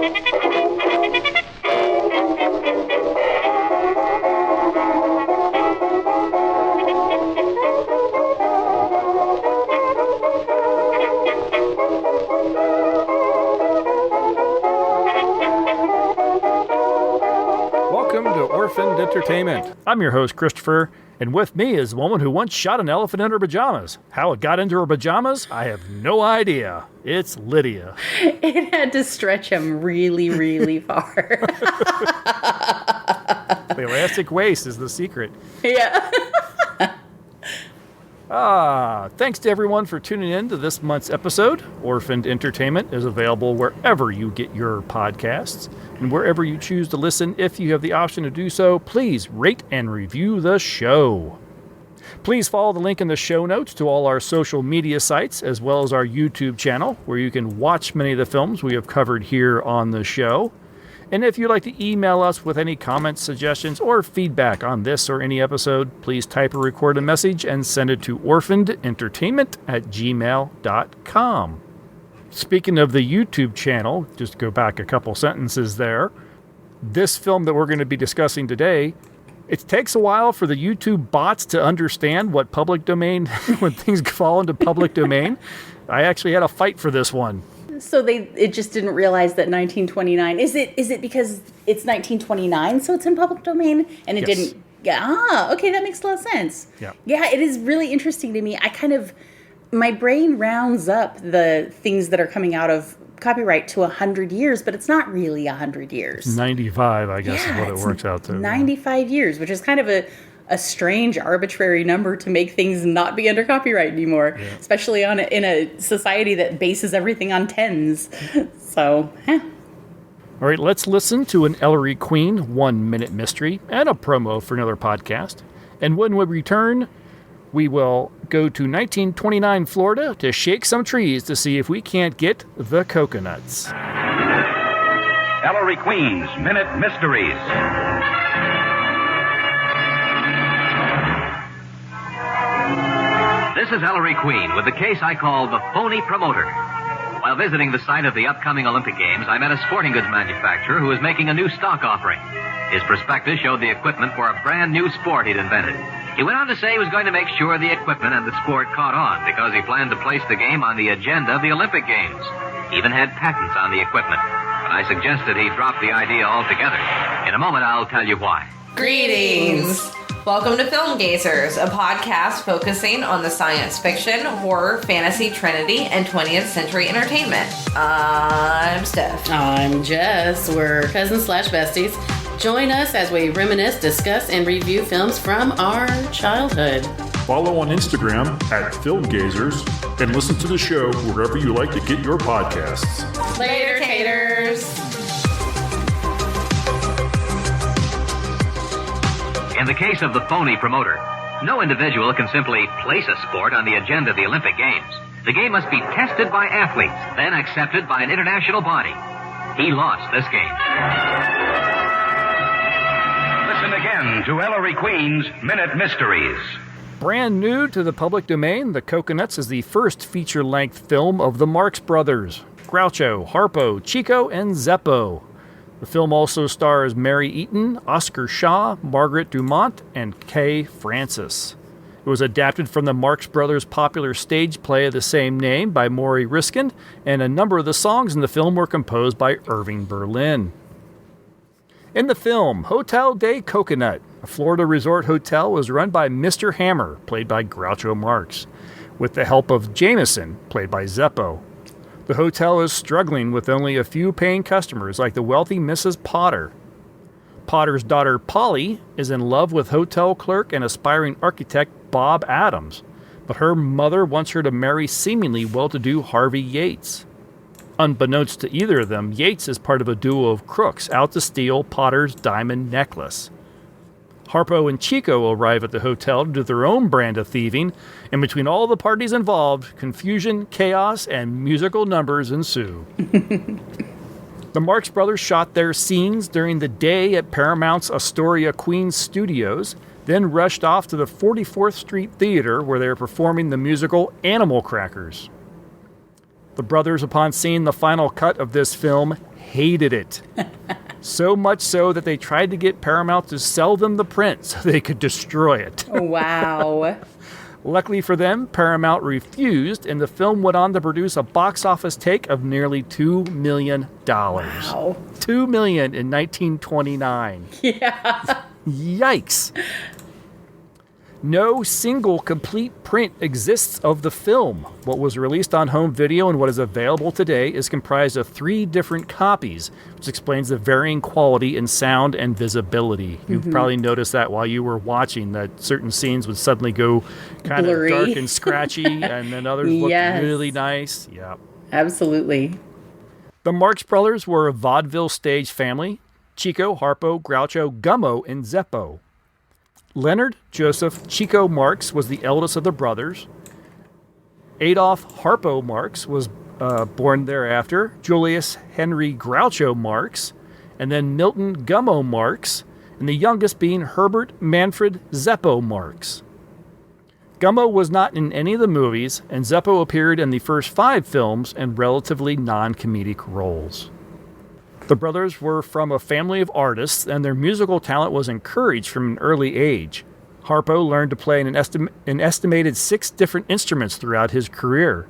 Welcome to Orphaned Entertainment. I'm your host, Christopher, and with me is a woman who once shot an elephant in her pajamas. How it got into her pajamas, I have no idea. It's Lydia. It had to stretch him really, really far. The elastic waist is the secret. Yeah. Thanks to everyone for tuning in to this month's episode. Orphaned Entertainment is available wherever you get your podcasts. And wherever you choose to listen, if you have the option to do so, please rate and review the show. Please follow the link in the show notes to all our social media sites, as well as our YouTube channel, where you can watch many of the films we have covered here on the show. And if you'd like to email us with any comments, suggestions, or feedback on this or any episode, please type or record a message and send it to orphanedentertainment@gmail.com. Speaking of the YouTube channel, just to go back a couple sentences there, this film that we're going to be discussing today, it takes a while for the YouTube bots to understand what public domain, when things fall into public domain. I actually had a fight for this one. So it just didn't realize that 1929, is it because it's 1929, so it's in public domain? And it Yes. didn't, okay, that makes a lot of sense. Yeah. Yeah, it is really interesting to me. My brain rounds up the things that are coming out of copyright to 100 years, but it's not really 100 years. 95, I guess, is what it works out to. 95 years, which is kind of a strange, arbitrary number to make things not be under copyright anymore, especially in a society that bases everything on tens. So, All right, let's listen to an Ellery Queen 1-minute mystery and a promo for another podcast. And when we return, we will go to 1929 Florida to shake some trees to see if we can't get the Cocoanuts. Ellery Queen's Minute Mysteries. This is Ellery Queen with the case I call the phony promoter. While visiting the site of the upcoming Olympic Games, I met a sporting goods manufacturer who was making a new stock offering. His prospectus showed the equipment for a brand new sport he'd invented. He went on to say he was going to make sure the equipment and the sport caught on because he planned to place the game on the agenda of the Olympic Games. He even had patents on the equipment. But I suggested he drop the idea altogether. In a moment, I'll tell you why. Greetings! Welcome to Film Gazers, a podcast focusing on the science fiction, horror, fantasy trinity, and 20th century entertainment. I'm Steph. I'm Jess. We're cousins/besties. Join us as we reminisce, discuss, and review films from our childhood. Follow on Instagram @FilmGazers and listen to the show wherever you like to get your podcasts. Later, taters! In the case of the phony promoter, no individual can simply place a sport on the agenda of the Olympic Games. The game must be tested by athletes, then accepted by an international body. He lost this game. Listen again to Ellery Queen's Minute Mysteries. Brand new to the public domain, The Cocoanuts is the first feature-length film of the Marx Brothers, Groucho, Harpo, Chico, and Zeppo. The film also stars Mary Eaton, Oscar Shaw, Margaret Dumont, and Kay Francis. It was adapted from the Marx Brothers' popular stage play of the same name by Maury Riskin, and a number of the songs in the film were composed by Irving Berlin. In the film, Hotel de Coconut, a Florida resort hotel, was run by Mr. Hammer, played by Groucho Marx, with the help of Jameson, played by Zeppo. The hotel is struggling with only a few paying customers, like the wealthy Mrs. Potter. Potter's daughter, Polly, is in love with hotel clerk and aspiring architect Bob Adams, but her mother wants her to marry seemingly well-to-do Harvey Yates. Unbeknownst to either of them, Yates is part of a duo of crooks out to steal Potter's diamond necklace. Harpo and Chico arrive at the hotel to do their own brand of thieving, and between all the parties involved, confusion, chaos, and musical numbers ensue. The Marx Brothers shot their scenes during the day at Paramount's Astoria Queens studios, then rushed off to the 44th Street Theater where they were performing the musical Animal Crackers. The brothers, upon seeing the final cut of this film, hated it. So much so that they tried to get Paramount to sell them the print so they could destroy it. Wow. Luckily for them, Paramount refused, and the film went on to produce a box office take of nearly $2 million. Wow. $2 million in 1929. Yeah. Yikes. No single complete print exists of the film. What was released on home video and what is available today is comprised of 3 different copies, which explains the varying quality in sound and visibility. You've probably noticed that while you were watching, that certain scenes would suddenly go kind Blurry. of dark and scratchy, and then others look Yes. really nice. Yeah. Absolutely. The Marx Brothers were a vaudeville stage family: Chico, Harpo, Groucho, Gummo, and Zeppo. Leonard Joseph Chico Marx was the eldest of the brothers. Adolf Harpo Marx was born thereafter. Julius Henry Groucho Marx, and then Milton Gummo Marx, and the youngest being Herbert Manfred Zeppo Marx. Gummo was not in any of the movies, and Zeppo appeared in the first 5 films in relatively non-comedic roles. The brothers were from a family of artists, and their musical talent was encouraged from an early age. Harpo learned to play an estimated 6 different instruments throughout his career.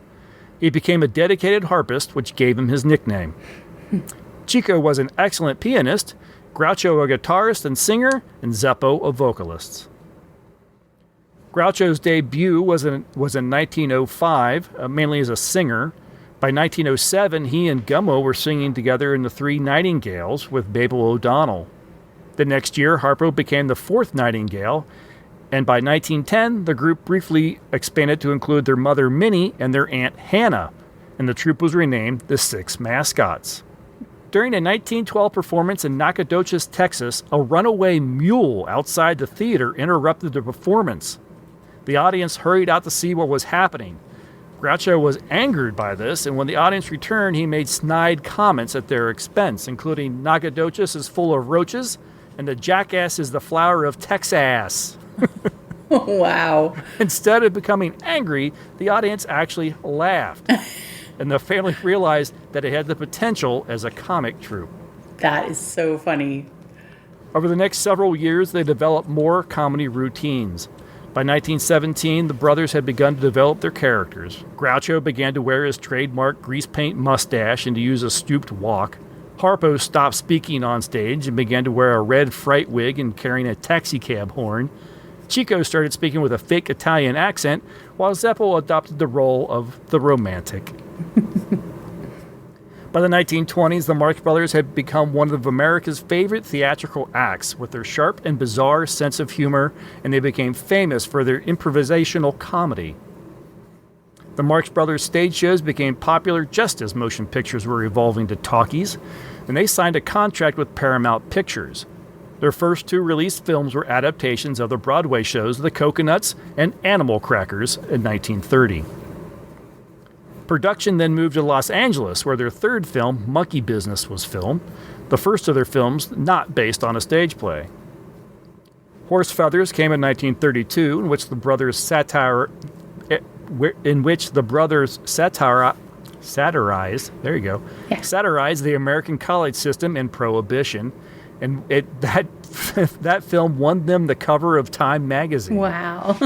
He became a dedicated harpist, which gave him his nickname. Chico was an excellent pianist, Groucho a guitarist and singer, and Zeppo a vocalist. Groucho's debut was in 1905, mainly as a singer. By 1907, he and Gummo were singing together in The Three Nightingales with Mabel O'Donnell. The next year, Harpo became the 4th Nightingale, and by 1910, the group briefly expanded to include their mother Minnie and their aunt Hannah, and the troupe was renamed the Six Mascots. During a 1912 performance in Nacogdoches, Texas, a runaway mule outside the theater interrupted the performance. The audience hurried out to see what was happening. Groucho was angered by this, and when the audience returned, he made snide comments at their expense, including Nacogdoches is full of roaches, and the jackass is the flower of Texas. Wow. Instead of becoming angry, the audience actually laughed, and the family realized that it had the potential as a comic troupe. That is so funny. Over the next several years, they developed more comedy routines. By 1917, the brothers had begun to develop their characters. Groucho began to wear his trademark grease paint mustache and to use a stooped walk. Harpo stopped speaking on stage and began to wear a red fright wig and carrying a taxicab horn. Chico started speaking with a fake Italian accent, while Zeppo adopted the role of the romantic. By the 1920s, the Marx Brothers had become one of America's favorite theatrical acts with their sharp and bizarre sense of humor, and they became famous for their improvisational comedy. The Marx Brothers stage shows became popular just as motion pictures were evolving to talkies, and they signed a contract with Paramount Pictures. Their first 2 released films were adaptations of the Broadway shows The Cocoanuts and Animal Crackers in 1930. Production then moved to Los Angeles, where their 3rd film, Monkey Business, was filmed, the first of their films not based on a stage play. Horse Feathers came in 1932, in which the brothers satirized the American college system and prohibition, and that film won them the cover of Time magazine. Wow.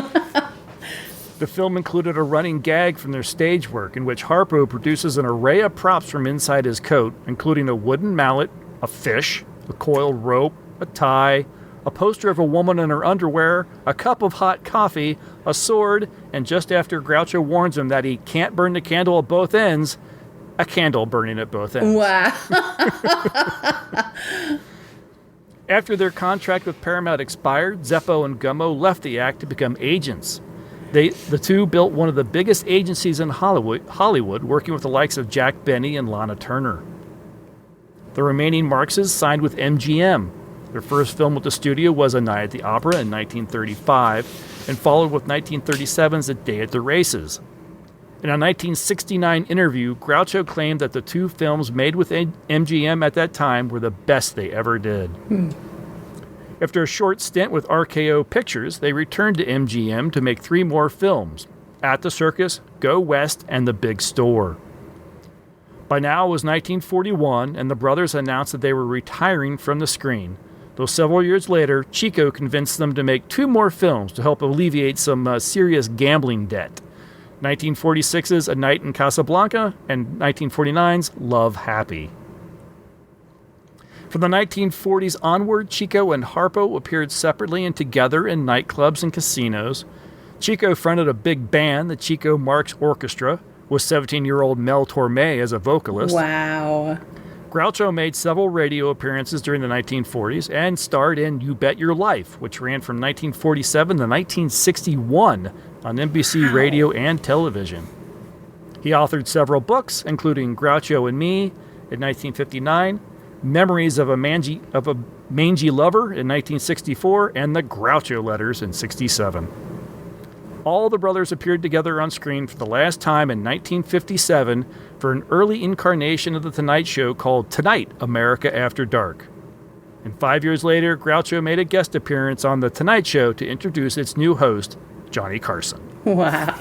The film included a running gag from their stage work in which Harpo produces an array of props from inside his coat, including a wooden mallet, a fish, a coiled rope, a tie, a poster of a woman in her underwear, a cup of hot coffee, a sword, and just after Groucho warns him that he can't burn the candle at both ends, a candle burning at both ends. Wow. After their contract with Paramount expired, Zeppo and Gummo left the act to become agents. The 2 built one of the biggest agencies in Hollywood, working with the likes of Jack Benny and Lana Turner. The remaining Marxes signed with MGM. Their first film with the studio was A Night at the Opera in 1935, and followed with 1937's A Day at the Races. In a 1969 interview, Groucho claimed that the 2 films made with MGM at that time were the best they ever did. After a short stint with RKO Pictures, they returned to MGM to make 3 more films: At the Circus, Go West, and The Big Store. By now it was 1941, and the brothers announced that they were retiring from the screen. Though several years later, Chico convinced them to make 2 more films to help alleviate some serious gambling debt. 1946's A Night in Casablanca and 1949's Love Happy. From the 1940s onward, Chico and Harpo appeared separately and together in nightclubs and casinos. Chico fronted a big band, the Chico Marx Orchestra, with 17-year-old Mel Torme as a vocalist. Wow. Groucho made several radio appearances during the 1940s and starred in You Bet Your Life, which ran from 1947 to 1961 on NBC radio and television. He authored several books, including Groucho and Me in 1959, Memories of a Mangy Lover in 1964, and The Groucho Letters in 1967. All the brothers appeared together on screen for the last time in 1957 for an early incarnation of The Tonight Show called Tonight, America After Dark. And 5 years later, Groucho made a guest appearance on The Tonight Show to introduce its new host, Johnny Carson. Wow.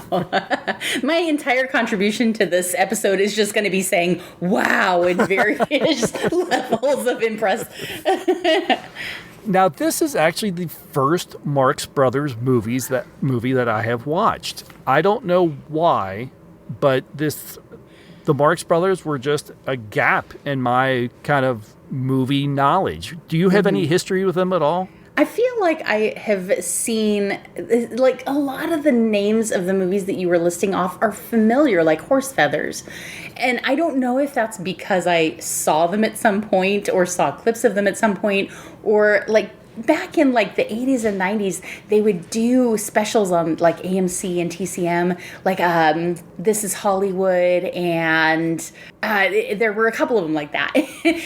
My entire contribution to this episode is just going to be saying wow in various levels of impressed. Now, this is actually the first Marx Brothers movie that I have watched. I don't know why, but the Marx Brothers were just a gap in my kind of movie knowledge. Do you have any history with them at all? I feel like I have seen, like, a lot of the names of the movies that you were listing off are familiar, like Horse Feathers. And I don't know if that's because I saw them at some point or saw clips of them at some point, or like back in like the 80s and 90s, they would do specials on like AMC and TCM, like This Is Hollywood, and there were a couple of them like that.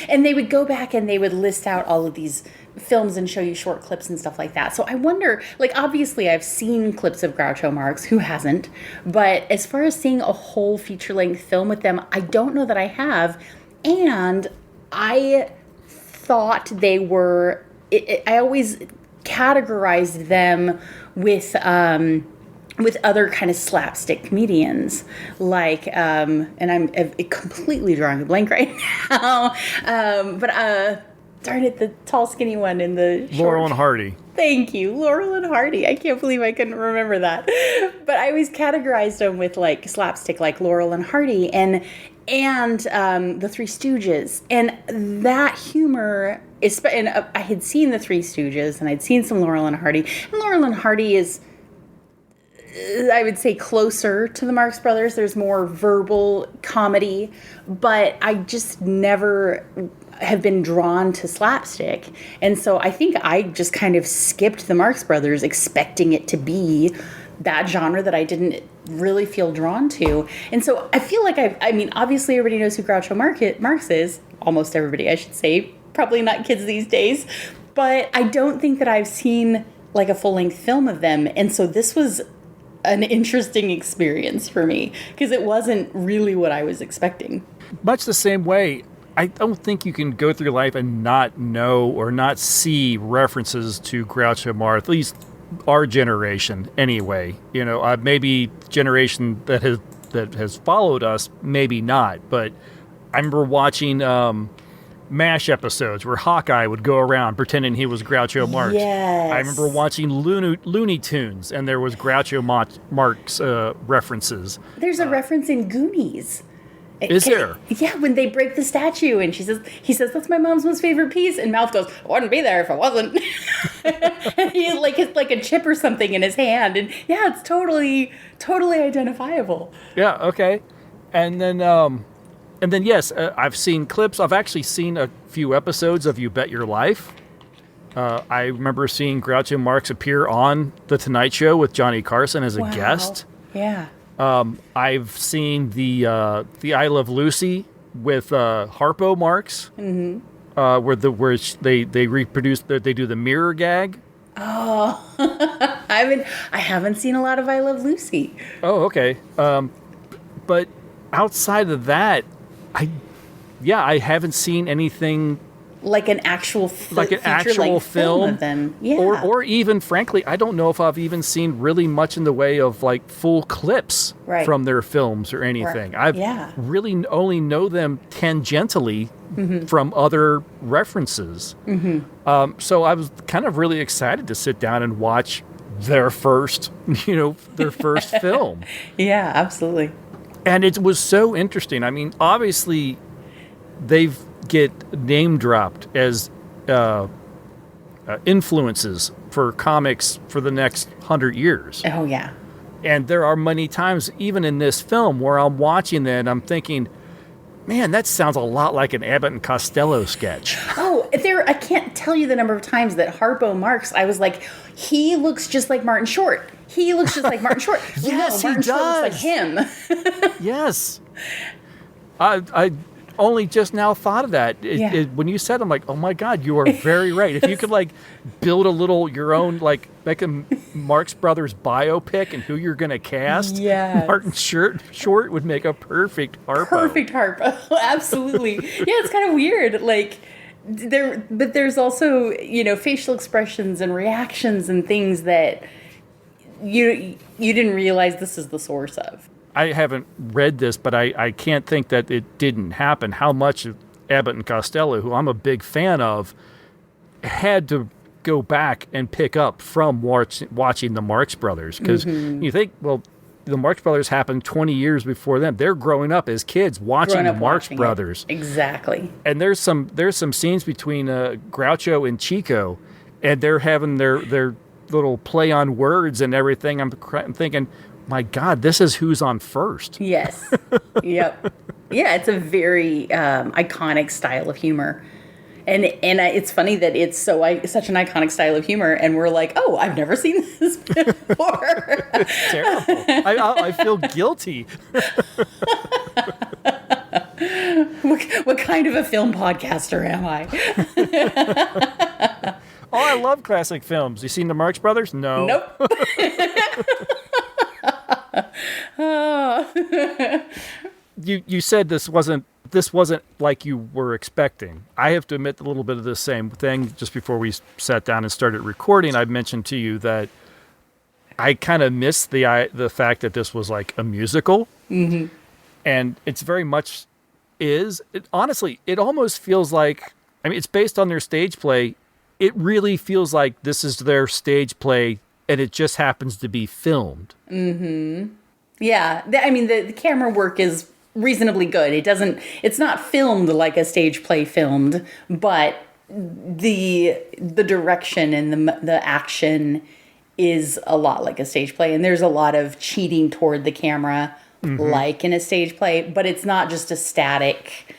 And they would go back and they would list out all of these films and show you short clips and stuff like that. So I wonder, like, obviously I've seen clips of Groucho Marx, who hasn't? But as far as seeing a whole feature-length film with them, I don't know that I have. And I thought they were, I always categorized them with other kind of slapstick comedians, like, and I'm completely drawing a blank right now, but darn it, the tall, skinny one in the Laurel and Hardy. Thank you, Laurel and Hardy. I can't believe I couldn't remember that. But I always categorized them with like slapstick, like Laurel and Hardy, and the Three Stooges, and that humor is. And I had seen the Three Stooges, and I'd seen some Laurel and Hardy. And Laurel and Hardy is, I would say, closer to the Marx Brothers. There's more verbal comedy, but I just never have been drawn to slapstick. And so I think I just kind of skipped the Marx Brothers, expecting it to be that genre that I didn't really feel drawn to. And so I feel like I mean, obviously everybody knows who Groucho Marx is. Almost everybody, I should say. Probably not kids these days. But I don't think that I've seen like a full-length film of them. And so this was an interesting experience for me, because it wasn't really what I was expecting. Much the same way, I don't think you can go through life and not know or not see references to Groucho Marx, at least our generation anyway. You know, maybe generation that has followed us, maybe not. But I remember watching MASH episodes where Hawkeye would go around pretending he was Groucho Marx. Yes. I remember watching Looney Tunes, and there was Groucho Marx references. There's a reference in Goonies. Is there? Yeah, when they break the statue, and he says, "That's my mom's most favorite piece," and Mouth goes, "I wouldn't be there if it wasn't." And he it's like a chip or something in his hand, and yeah, it's totally identifiable. Yeah. Okay. And then yes, I've seen clips. I've actually seen a few episodes of You Bet Your Life. I remember seeing Groucho Marx appear on The Tonight Show with Johnny Carson as a guest. Yeah. I've seen the I Love Lucy with Harpo Marx, where they reproduce they do the mirror gag. Oh, I haven't seen a lot of I Love Lucy. Oh, okay. But outside of that, I haven't seen anything like an actual film of them. Yeah. Or even, frankly, I don't know if I've even seen really much in the way of like full clips from their films or anything. I've really only know them tangentially from other references. So I was kind of really excited to sit down and watch their first film. Yeah, absolutely. And it was so interesting. I mean, obviously, they get name dropped as influences for comics for the next 100 years. Oh, yeah. And there are many times, even in this film, where I'm watching that and I'm thinking, man, that sounds a lot like an Abbott and Costello sketch. Oh, I can't tell you the number of times that Harpo Marx, I was like, he looks just like Martin Short. He looks just like Martin Short. Yes, Martin he does. Short looks like him. Yes. I only just now thought of that. When you said, I'm like, oh my God, you are very right. If you could like build your own, like make a Marx Brothers biopic and who you're going to cast, Martin Short would make a perfect Harpo. Perfect Harpo. Absolutely. Yeah, it's kind of weird. Like but there's also, facial expressions and reactions and things that you didn't realize this is the source of. I haven't read this, but I can't think that it didn't happen. How much of Abbott and Costello, who I'm a big fan of, had to go back and pick up from watching the Marx Brothers. Because you think, well, the Marx Brothers happened 20 years before them. They're growing up as kids watching the Marx Brothers. Exactly. And there's some scenes between Groucho and Chico, and they're having their little play on words and everything. I'm thinking, my God, this is who's on first. Yes. Yep. Yeah, it's a very iconic style of humor. And it's funny that it's such an iconic style of humor, and we're like, oh, I've never seen this before. It's terrible. I feel guilty. What kind of a film podcaster am I? Oh, I love classic films. You seen the Marx Brothers? No. Nope. You said this wasn't like you were expecting. I have to admit a little bit of the same thing. Just before we sat down and started recording, I mentioned to you that I kind of missed the fact that this was like a musical, and it's very much is. Honestly, it almost feels like, I mean, it's based on their stage play. It really feels like this is their stage play, and it just happens to be filmed. Yeah, I mean, the camera work is reasonably good. It's not filmed like a stage play filmed, but the direction and the action is a lot like a stage play, and there's a lot of cheating toward the camera like in a stage play, but it's not just a static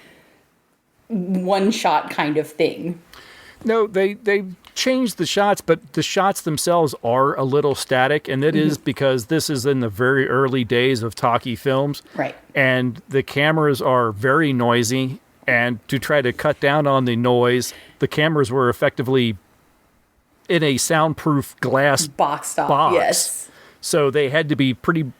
one shot kind of thing. No, they changed the shots, but the shots themselves are a little static, and it is because this is in the very early days of talkie films. Right. And the cameras are very noisy, and to try to cut down on the noise, the cameras were effectively in a soundproof glass box. Yes. So they had to be pretty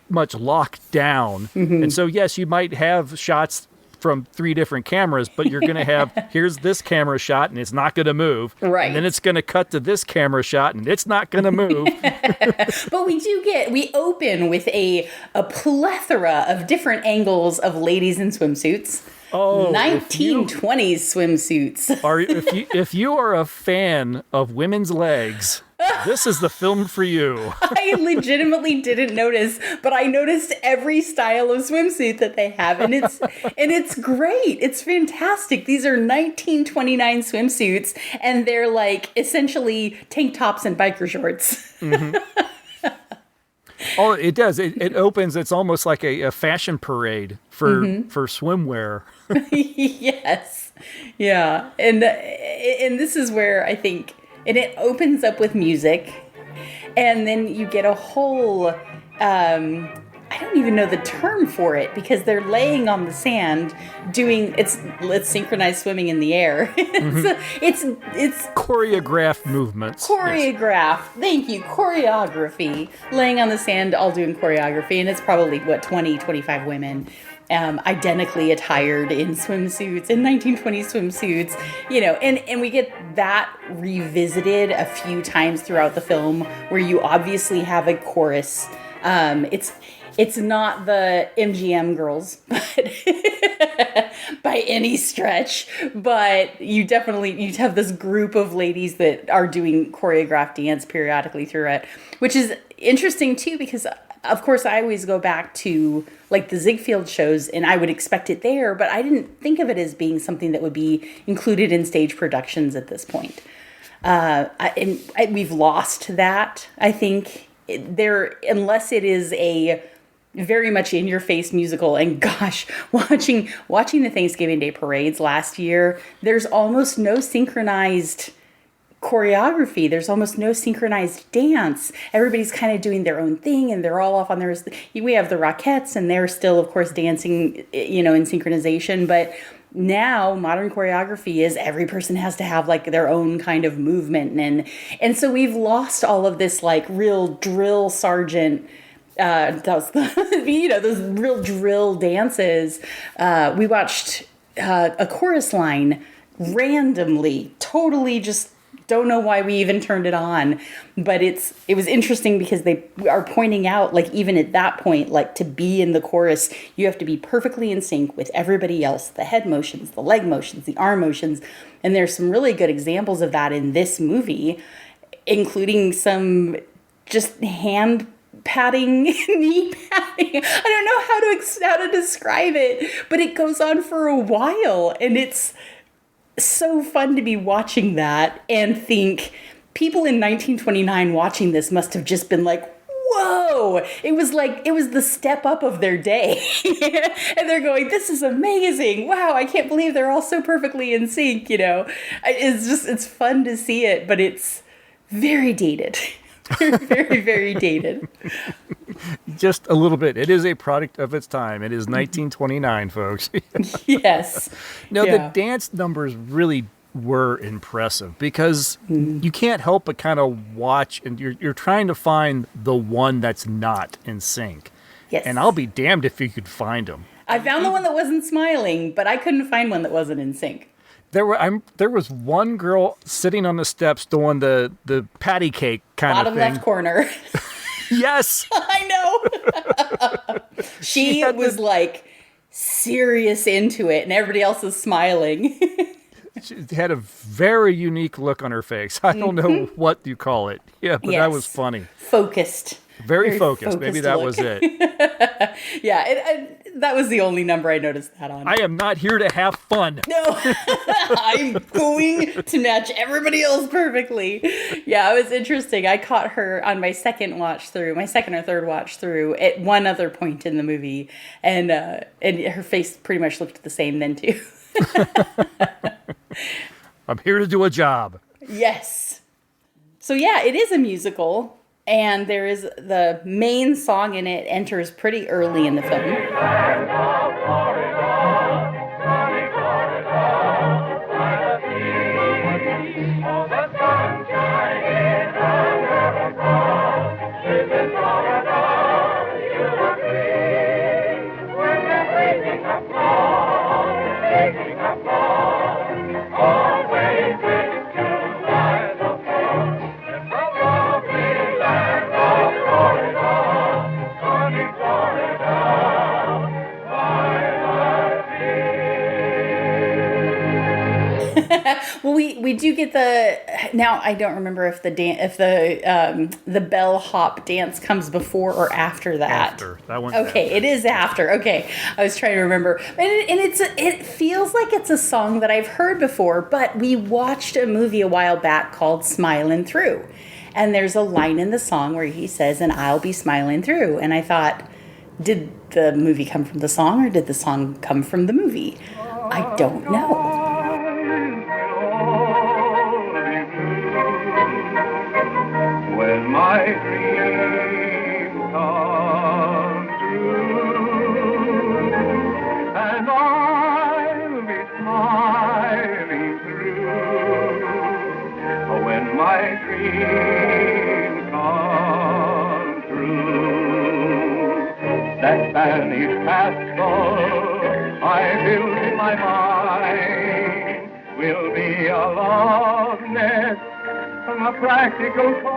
much locked down. And so, yes, you might have shots from 3 different cameras, but you're going to have, here's this camera shot and it's not going to move. Right. And then it's going to cut to this camera shot and it's not going to move. But we open with a plethora of different angles of ladies in swimsuits. Oh, 1920s swimsuits. If you are a fan of women's legs, this is the film for you. I legitimately didn't notice, but I noticed every style of swimsuit that they have, and it's great. It's fantastic. These are 1929 swimsuits, and they're like essentially tank tops and biker shorts. Oh, it does. It opens. It's almost like a fashion parade for swimwear. Yes. Yeah. And this is where I think, and it opens up with music, and then you get a whole, I don't even know the term for it, because they're laying on the sand doing, let's synchronize swimming in the air. It's choreographed movements. Choreographed. Yes. Thank you. Choreography. Laying on the sand, all doing choreography. And it's probably 20, 25 women. identically attired in swimsuits, in 1920s swimsuits, and we get that revisited a few times throughout the film, where you obviously have a chorus. It's not the MGM girls, but by any stretch, but you have this group of ladies that are doing choreographed dance periodically through it, which is interesting too, because of course I always go back to like the Ziegfeld shows, and I would expect it there, but I didn't think of it as being something that would be included in stage productions at this point. We've lost that, I think, unless it is a very much in your face musical. And gosh, watching the Thanksgiving Day parades last year, there's almost no synchronized choreography. There's almost no synchronized dance. Everybody's kind of doing their own thing, and they're all off on theirs. We have the Rockettes, and they're still, of course, dancing, in synchronization. But now modern choreography is every person has to have like their own kind of movement, and so we've lost all of this like real drill sergeant. That was those real drill dances. We watched a chorus line randomly, totally just don't know why we even turned it on, but it was interesting because they are pointing out, like, even at that point, like, to be in the chorus, you have to be perfectly in sync with everybody else, the head motions, the leg motions, the arm motions, and there's some really good examples of that in this movie, including some just hand patting, knee patting. I don't know how to describe it, but it goes on for a while, and it's so fun to be watching that and think people in 1929 watching this must have just been like, whoa, it was the step up of their day. And they're going, this is amazing. Wow, I can't believe they're all so perfectly in sync, It's fun to see it, but it's very dated. Very, very dated. Just a little bit. It is a product of its time. It is 1929, folks. Yes. No, the dance numbers really were impressive because you can't help but kind of watch, and you're trying to find the one that's not in sync. Yes. And I'll be damned if you could find them. I found the one that wasn't smiling, but I couldn't find one that wasn't in sync. There was one girl sitting on the steps doing the patty cake kind of thing. Bottom left corner. Yes. I know. She was like serious into it, and everybody else is smiling. She had a very unique look on her face. I don't know what you call it. Yeah, but that was funny. Focused. Very focused. Maybe that was it. Yeah, that was the only number I noticed that on. I am not here to have fun. No, I'm going to match everybody else perfectly. Yeah, it was interesting. I caught her on my second or third watch through at one other point in the movie, and her face pretty much looked the same then too. I'm here to do a job. Yes. So yeah, it is a musical. And there is the main song in it enters pretty early in the film. Well, we do get now I don't remember if the bellhop dance comes before or after that. After. That one's okay, after. It is after. Okay, I was trying to remember, and it feels like it's a song that I've heard before, but we watched a movie a while back called Smilin' Through, and there's a line in the song where he says, "And I'll be smiling through," and I thought, did the movie come from the song or did the song come from the movie? I don't know. When my dreams come true, and I'll be smiling through. When my dreams come true, that vanished past will be a love nest, a practical kind,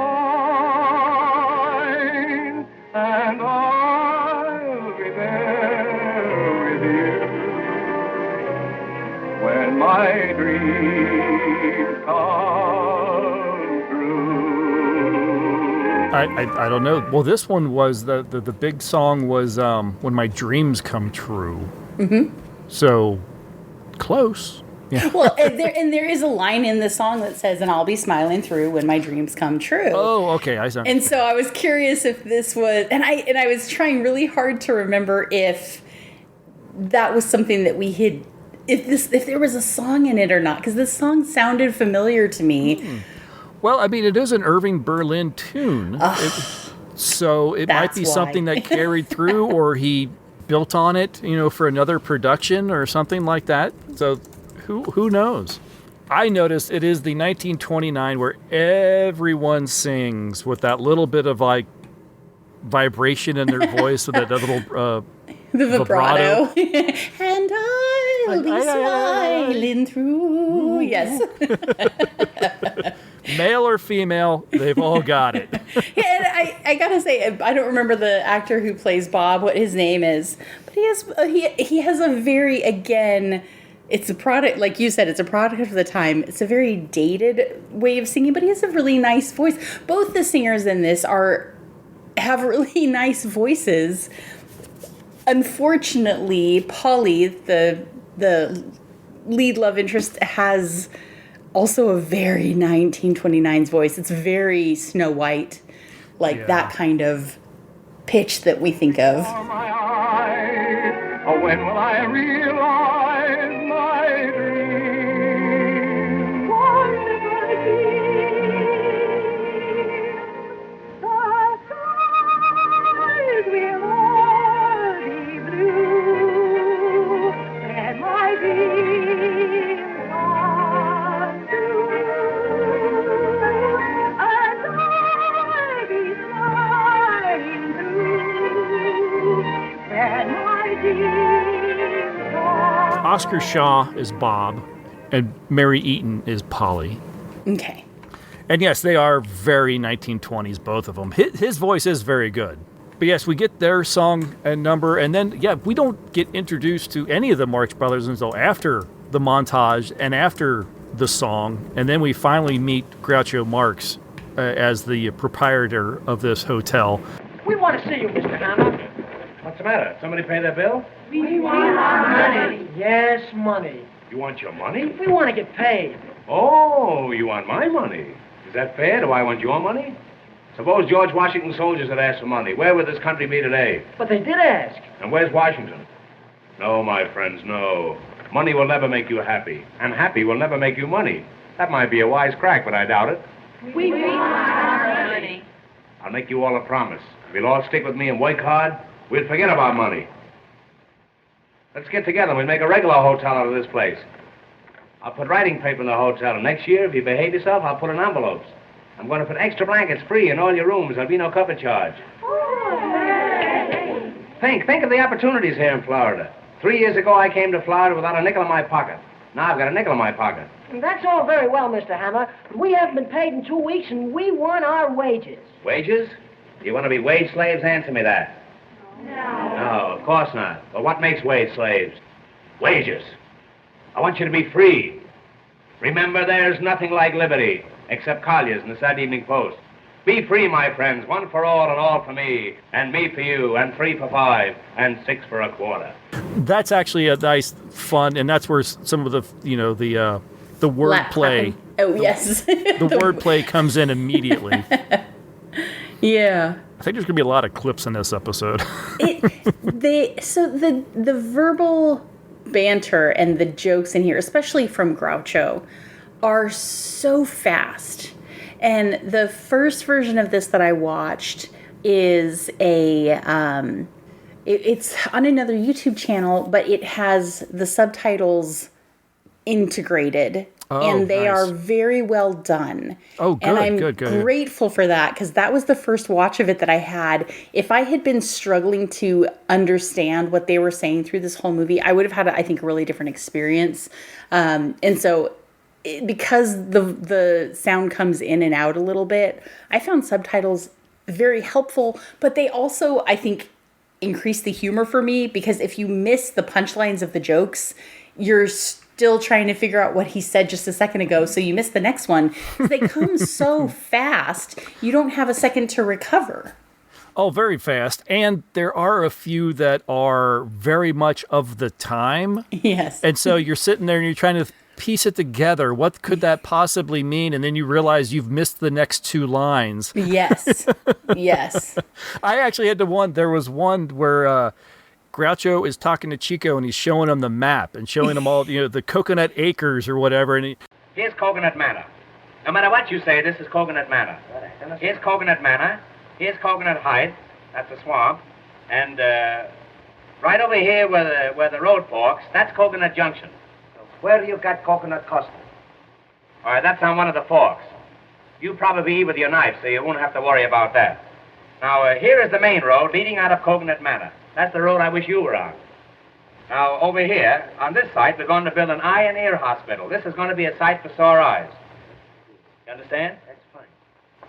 and I'll be there with you when my dreams come true. I don't know. Well, this one was the big song was When My Dreams Come True. Mm-hmm. So close. Yeah. Well, and there is a line in the song that says, "And I'll be smiling through when my dreams come true." Oh, okay. I saw. And so I was curious if this was, and I was trying really hard to remember if that was something that we had, if there was a song in it or not, because this song sounded familiar to me. Well, I mean, it is an Irving Berlin tune, so it might be That's something why. that carried through, or he built on it, for another production or something like that. So. Who knows? I noticed it is the 1929 where everyone sings with that little bit of like vibration in their voice with that little The vibrato. And I'll be smiling through. Yes. Male or female, they've all got it. Yeah, and I gotta say, I don't remember the actor who plays Bob, what his name is, but he has a very, again, it's a product, like you said, it's a product of the time. It's a very dated way of singing, but he has a really nice voice. Both the singers in this have really nice voices. Unfortunately, Polly, the lead love interest, has also a very 1929's voice. It's very Snow White, like that kind of pitch that we think of. My eyes, when will I realize my dream? Wonderful dream. The skies will all be blue, and my dreams come true, and I'll be smiling through, and my dreams come. Oscar Shaw is Bob, and Mary Eaton is Polly. Okay. And yes, they are very 1920s, both of them. His voice is very good. But yes, we get their song and number, and then, we don't get introduced to any of the Marx Brothers until after the montage and after the song, and then we finally meet Groucho Marx as the proprietor of this hotel. We want to see you, Mr. Hammer. What's the matter? Somebody pay their bill? We want our money. Yes, money. You want your money? We want to get paid. Oh, you want my money. Is that fair? Do I want your money? Suppose George Washington's soldiers had asked for money. Where would this country be today? But they did ask. And where's Washington? No, my friends, no. Money will never make you happy. And happy will never make you money. That might be a wise crack, but I doubt it. We want our money. I'll make you all a promise. If you'll all stick with me and work hard, we'll forget about money. Let's get together and we'll make a regular hotel out of this place. I'll put writing paper in the hotel, and next year, if you behave yourself, I'll put in envelopes. I'm going to put extra blankets free in all your rooms. There'll be no cover charge. Think of the opportunities here in Florida. 3 years ago, I came to Florida without a nickel in my pocket. Now I've got a nickel in my pocket. That's all very well, Mr. Hammer, but we haven't been paid in 2 weeks, and we want our wages. Wages? You want to be wage slaves? Answer me that. No, of course not. Well, what makes wage slaves? Wages. I want you to be free. Remember, there's nothing like liberty, except Collier's and the Saturday Evening Post. Be free, my friends, one for all and all for me, and me for you, and 3 for 5, and 6 for a quarter. That's actually a nice, fun, and that's where some of the, the wordplay. Oh, yes. The wordplay comes in immediately. Yeah. I think there's going to be a lot of clips in this episode. The verbal banter and the jokes in here, especially from Groucho, are so fast. And the first version of this that I watched is it's on another YouTube channel, but it has the subtitles integrated. And they nice. are very well done. Oh, good, and I'm good. grateful for that, because that was the first watch of it that I had. If I had been struggling to understand what they were saying through this whole movie, I would have had, I think, a really different experience. And so because the sound comes in and out a little bit, I found subtitles very helpful, but they also, I think, increase the humor for me, because if you miss the punchlines of the jokes, you're still trying to figure out what he said just a second ago, so you miss the next one. They come so fast, you don't have a second to recover. Oh, very fast. And there are a few that are very much of the time. Yes. And so you're sitting there and you're trying to piece it together. What could that possibly mean? And then you realize you've missed the next two lines. Yes. Yes. I actually had there was one where Groucho is talking to Chico and he's showing him the map and showing him all, the Coconut Acres or whatever. And Here's Coconut Manor. No matter what you say, this is Coconut Manor. Here's Coconut Manor. Here's Coconut Heights. That's a swamp. And right over here where the road forks, that's Coconut Junction. Where you got Coconut Custard? All right, that's on one of the forks. You probably eat with your knife, so you won't have to worry about that. Now, here is the main road leading out of Coconut Manor. That's the road I wish you were on. Now, over here, on this site, we're going to build an eye and ear hospital. This is going to be a site for sore eyes. You understand? That's fine.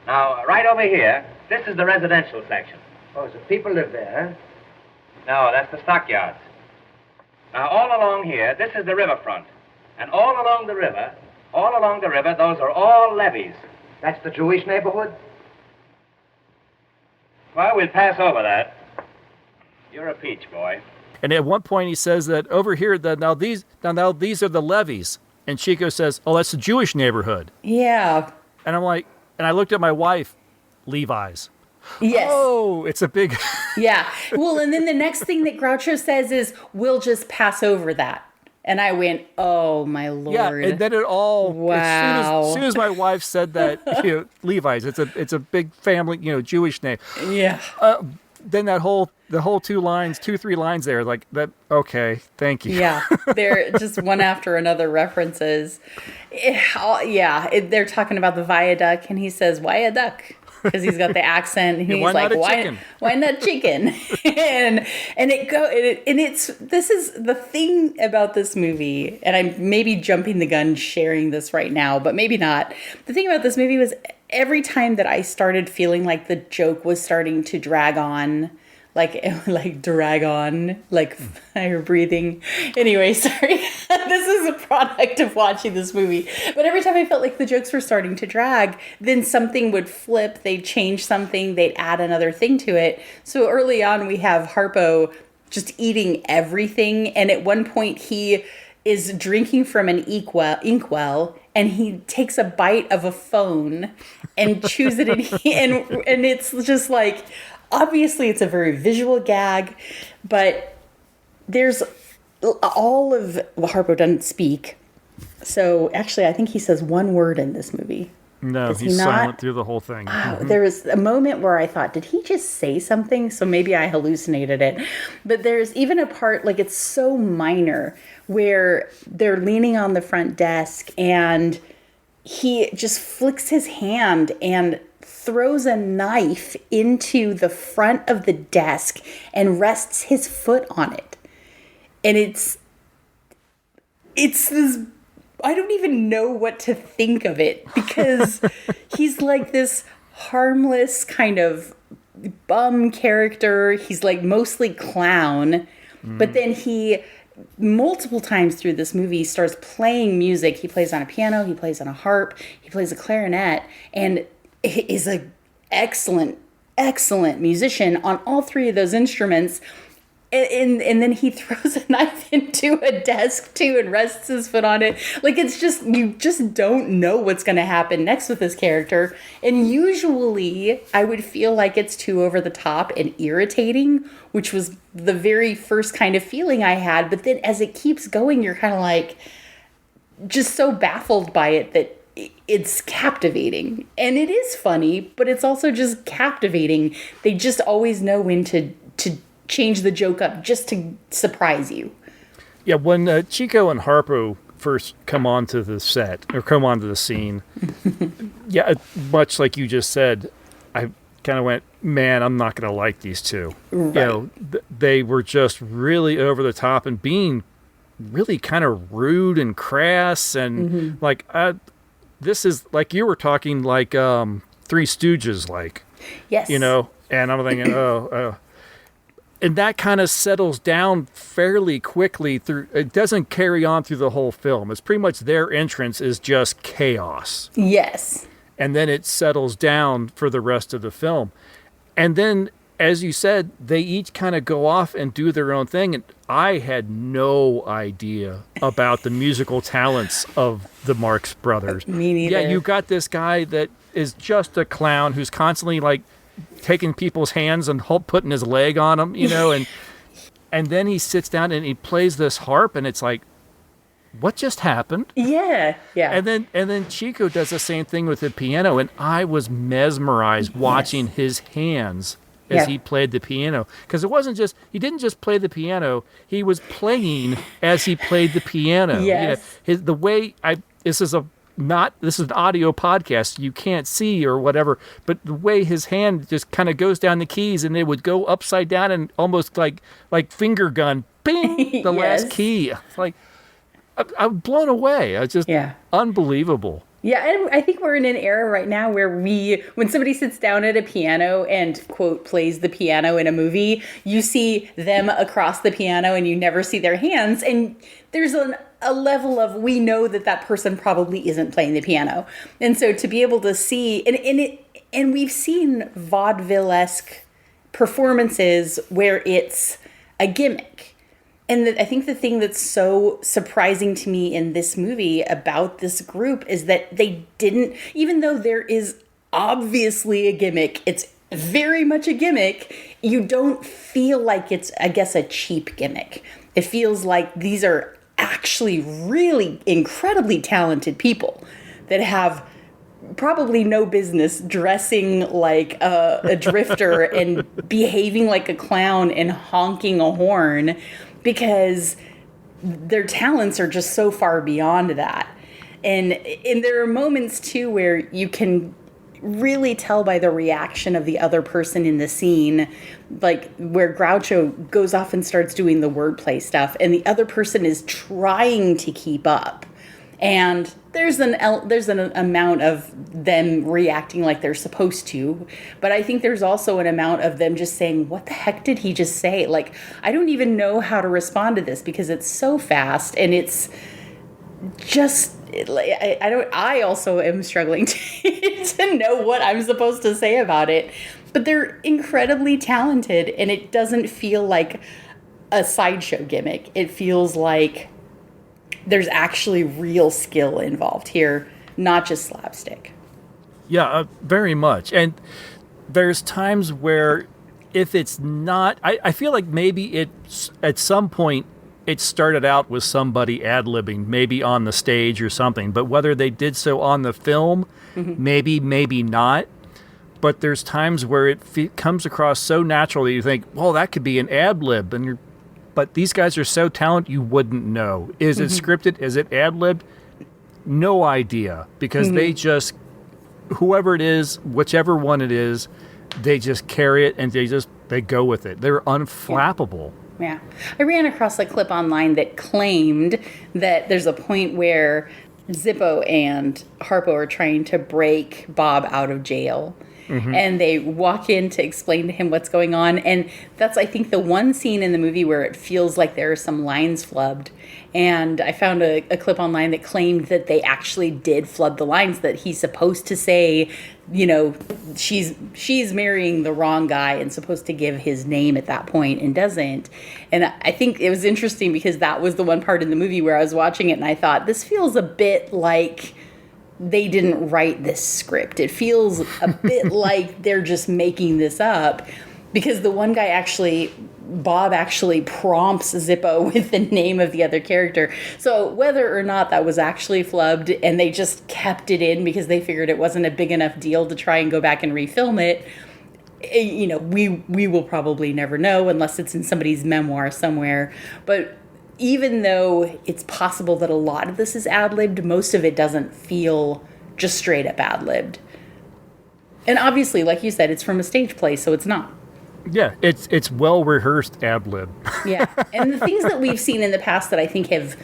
Now, right over here, this is the residential section. Oh, so people live there, No, that's the stockyards. Now, all along here, this is the riverfront. And all along the river, those are all levees. huh? That's the Jewish neighborhood? Well, we'll pass over that. You're a peach, boy. And at one point he says that over here, that now these are the levees. And Chico says, oh, that's the Jewish neighborhood. Yeah. And I'm like, and I looked at my wife, Levi's. Yes. Oh, it's a big... Yeah. Well, and then the next thing that Groucho says is, we'll just pass over that. And I went, oh, my Lord. Yeah, and then it all... Wow. As soon as my wife said that, Levi's, it's a big family, Jewish name. Yeah. Then the whole 2-3 lines there, like that. Okay, thank you. Yeah, they're just one after another references. They're talking about the viaduct, and he says, "Why a duck?" Because he's got the accent. And he's why like, not a chicken? Why not chicken?" This is the thing about this movie, and I'm maybe jumping the gun sharing this right now, but maybe not. The thing about this movie was every time that I started feeling like the joke was starting to drag on, like drag on, like fire breathing. Anyway, sorry. This is a product of watching this movie. But every time I felt like the jokes were starting to drag, then something would flip. They'd change something. They'd add another thing to it. So early on, we have Harpo just eating everything. And at one point, he is drinking from an inkwell, and he takes a bite of a phone and chews it, and it's just like, obviously it's a very visual gag, but there's all of Harpo doesn't speak. So actually, I think he says one word in this movie. No, he's silent through the whole thing. There was a moment where I thought, did he just say something? So maybe I hallucinated it. But there's even a part, like it's so minor, where they're leaning on the front desk and he just flicks his hand and throws a knife into the front of the desk and rests his foot on it. And it's this, I don't even know what to think of it, because he's like this harmless kind of bum character. He's like mostly clown, but then he multiple times through this movie starts playing music. He plays on a piano, he plays on a harp, he plays a clarinet, and is an excellent musician on all three of those instruments. And then he throws a knife into a desk too and rests his foot on it. Like, it's just, you just don't know what's going to happen next with this character. And usually I would feel like it's too over the top and irritating, which was the very first kind of feeling I had. But then as it keeps going, you're kind of like just so baffled by it that it's captivating. And it is funny, but it's also just captivating. They just always know when to change the joke up just to surprise you. Yeah, when Chico and Harpo first come onto the set, or come onto the scene, yeah, much like you just said, I kind of went, man, I'm not going to like these two. Right. They were just really over the top and being really kind of rude and crass, and like this is like you were talking like Three Stooges, like Yes. and I'm thinking, and that kind of settles down fairly quickly through. It doesn't carry on through the whole film. It's pretty much their entrance is just chaos. Yes. And then it settles down for the rest of the film. And then, as you said, they each kind of go off and do their own thing. And I had no idea about the musical talents of the Marx Brothers. Me neither. Yeah, you got this guy that is just a clown who's constantly like taking people's hands and putting his leg on them, and then he sits down and he plays this harp, and it's like, what just happened? Yeah. And then Chico does the same thing with the piano, and I was mesmerized watching his hands as he played the piano, because it wasn't just he didn't just play the piano; he was playing as he played the piano. Yes. The way this is an audio podcast, you can't see or whatever, but the way his hand just kind of goes down the keys, and it would go upside down and almost like finger gun, bing, the last key. It's like I'm blown away. It's just unbelievable. Yeah, and I think we're in an era right now where when somebody sits down at a piano and, quote, plays the piano in a movie, you see them across the piano and you never see their hands. And there's a level of, we know that person probably isn't playing the piano. And so to be able to see, and we've seen vaudeville-esque performances where it's a gimmick. And I think the thing that's so surprising to me in this movie about this group is that they didn't, even though there is obviously a gimmick, it's very much a gimmick, you don't feel like it's, I guess, a cheap gimmick. It feels like these are actually really incredibly talented people that have probably no business dressing like a drifter and behaving like a clown and honking a horn, because their talents are just so far beyond that. And there are moments, too, where you can really tell by the reaction of the other person in the scene, like where Groucho goes off and starts doing the wordplay stuff, and the other person is trying to keep up. And there's an amount of them reacting like they're supposed to, but I think there's also an amount of them just saying, what the heck did he just say? Like, I don't even know how to respond to this because it's so fast, and it's just, I also am struggling to know what I'm supposed to say about it, but they're incredibly talented, and it doesn't feel like a sideshow gimmick. It feels like there's actually real skill involved here, not just slapstick. Yeah, very much. And there's times where if it's not, I feel like maybe it's at some point it started out with somebody ad-libbing, maybe on the stage or something, but whether they did so on the film, maybe not. But there's times where it comes across so natural that you think, well, that could be an ad-lib, and but these guys are so talented, you wouldn't know. Is it scripted? Is it ad-libbed? No idea. Because they just, whoever it is, whichever one it is, they just carry it and they go with it. They're unflappable. Yeah. I ran across a clip online that claimed that there's a point where Zippo and Harpo are trying to break Bob out of jail. And they walk in to explain to him what's going on. And that's, I think, the one scene in the movie where it feels like there are some lines flubbed. And I found a clip online that claimed that they actually did flub the lines, that he's supposed to say, she's marrying the wrong guy and supposed to give his name at that point and doesn't. And I think it was interesting because that was the one part in the movie where I was watching it and I thought, this feels a bit like they didn't write this script. It feels a bit like they're just making this up, because the one guy Bob actually prompts Zippo with the name of the other character. So whether or not that was actually flubbed and they just kept it in because they figured it wasn't a big enough deal to try and go back and refilm it, we will probably never know unless it's in somebody's memoir somewhere. But even though it's possible that a lot of this is ad-libbed, most of it doesn't feel just straight up ad-libbed. And obviously, like you said, it's from a stage play, so it's not. Yeah, it's well rehearsed ad lib. Yeah. And the things that we've seen in the past that I think have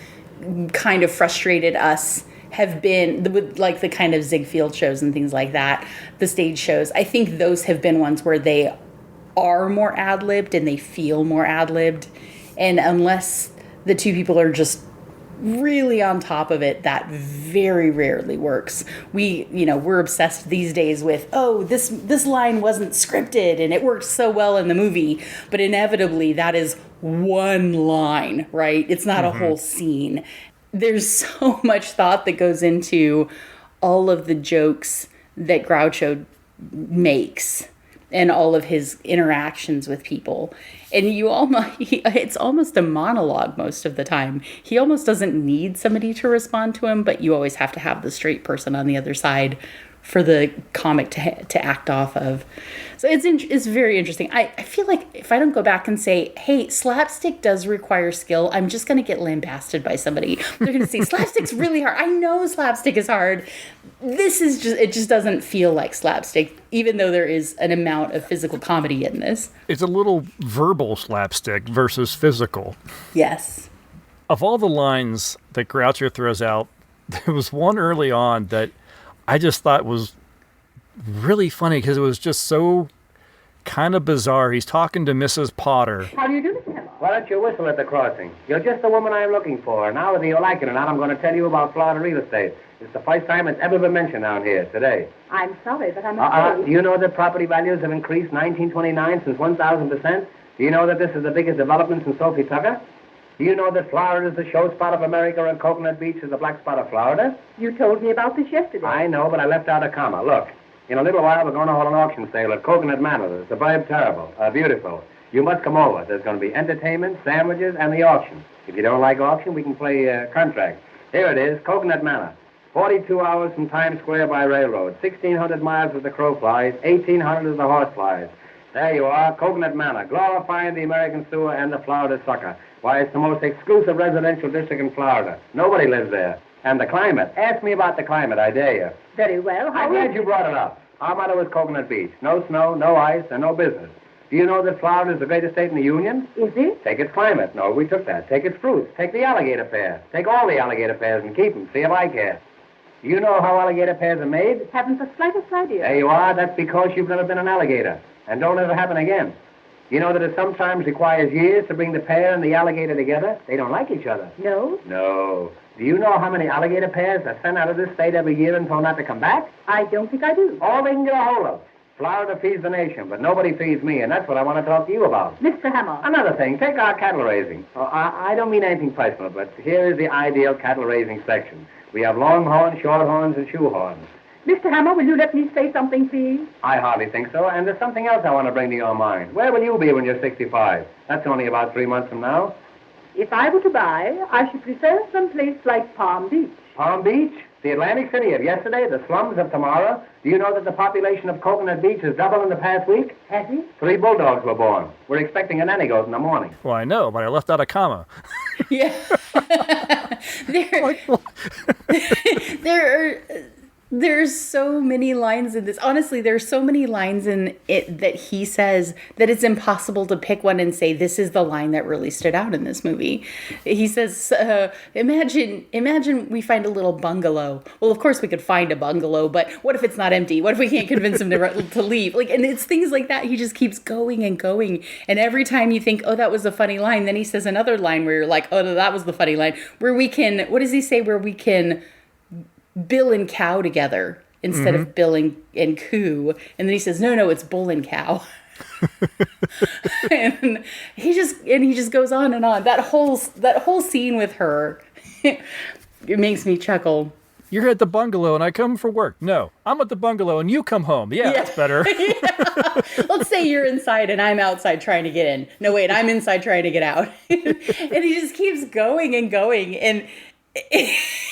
kind of frustrated us have been with like the kind of Ziegfeld shows and things like that, the stage shows. I think those have been ones where they are more ad-libbed and they feel more ad-libbed. And unless the two people are just really on top of it, that very rarely works. We're obsessed these days with, oh, this line wasn't scripted and it worked so well in the movie, but inevitably that is one line, right? It's not a whole scene. There's so much thought that goes into all of the jokes that Groucho makes and all of his interactions with people. And it's almost a monologue most of the time. He almost doesn't need somebody to respond to him, but you always have to have the straight person on the other side for the comic to act off of. So it's very interesting. I feel like if I don't go back and say, hey, slapstick does require skill, I'm just going to get lambasted by somebody. They're going to say, slapstick's really hard. I know slapstick is hard. It just doesn't feel like slapstick, even though there is an amount of physical comedy in this. It's a little verbal slapstick versus physical. Yes. Of all the lines that Groucho throws out, there was one early on that I just thought was really funny because it was just so kind of bizarre. He's talking to Mrs. Potter. How do you do, Mr. Hamill? Why don't you whistle at the crossing? You're just the woman I'm looking for. Now, whether you like it or not, I'm going to tell you about Florida real estate. It's the first time it's ever been mentioned down here today. I'm sorry, but I'm afraid. Do you know that property values have increased 1929 since 1,000%? Do you know that this is the biggest development since Sophie Tucker? Do you know that Florida is the show spot of America and Coconut Beach is the black spot of Florida? You told me about this yesterday. I know, but I left out a comma. Look, in a little while we're going to hold an auction sale at Coconut Manor. The suburb terrible, beautiful. You must come over. There's going to be entertainment, sandwiches, and the auction. If you don't like auction, we can play contract. Here it is, Coconut Manor. 42 hours from Times Square by railroad. 1,600 miles as the crow flies. 1,800 as the horse flies. There you are, Coconut Manor, glorifying the American sewer and the Florida sucker. Why, it's the most exclusive residential district in Florida. Nobody lives there. And the climate. Ask me about the climate, I dare you. Very well. I'm glad you brought it up. Our motto is Coconut Beach. No snow, no ice, and no business. Do you know that Florida is the greatest state in the Union? Is it? Take its climate. No, we took that. Take its fruits. Take the alligator pear. Take all the alligator pears and keep them. See if I care. Do you know how alligator pears are made? Haven't the slightest idea. There you are. That's because you've never been an alligator. And don't let it happen again. You know that it sometimes requires years to bring the pear and the alligator together? They don't like each other. No? No. Do you know how many alligator pears are sent out of this state every year and told not to come back? I don't think I do. All they can get a hold of. Florida feeds the nation, but nobody feeds me, and that's what I want to talk to you about. Mr. Hamill. Another thing, take our cattle raising. I don't mean anything personal, but here is the ideal cattle raising section. We have longhorns, shorthorns, and shoehorns. Mr. Hamill, will you let me say something, please? I hardly think so, and there's something else I want to bring to your mind. Where will you be when you're 65? That's only about 3 months from now. If I were to buy, I should prefer some place like Palm Beach. Palm Beach? The Atlantic City of yesterday, the slums of tomorrow. Do you know that the population of Coconut Beach is double in the past week? Has it? 3 bulldogs were born. We're expecting a nanny goat in the morning. Well, I know, but I left out a comma. Yeah. There's so many lines in this. Honestly, there's so many lines in it that he says that it's impossible to pick one and say, this is the line that really stood out in this movie. He says, imagine we find a little bungalow. Well, of course we could find a bungalow, but what if it's not empty? What if we can't convince him to leave? And it's things like that. He just keeps going and going. And every time you think, oh, that was a funny line, then he says another line where you're like, oh, no, that was the funny line. Where we can, what does he say? Where we can Bill and cow together instead of Bill and coo. And then he says, no, it's bull and cow. and he just goes on and on. That whole scene with her, it makes me chuckle. You're at the bungalow and I come for work. No, I'm at the bungalow and you come home. Yeah. That's better. Yeah. Let's say you're inside and I'm outside trying to get in. No, wait, I'm inside trying to get out. And he just keeps going and going. And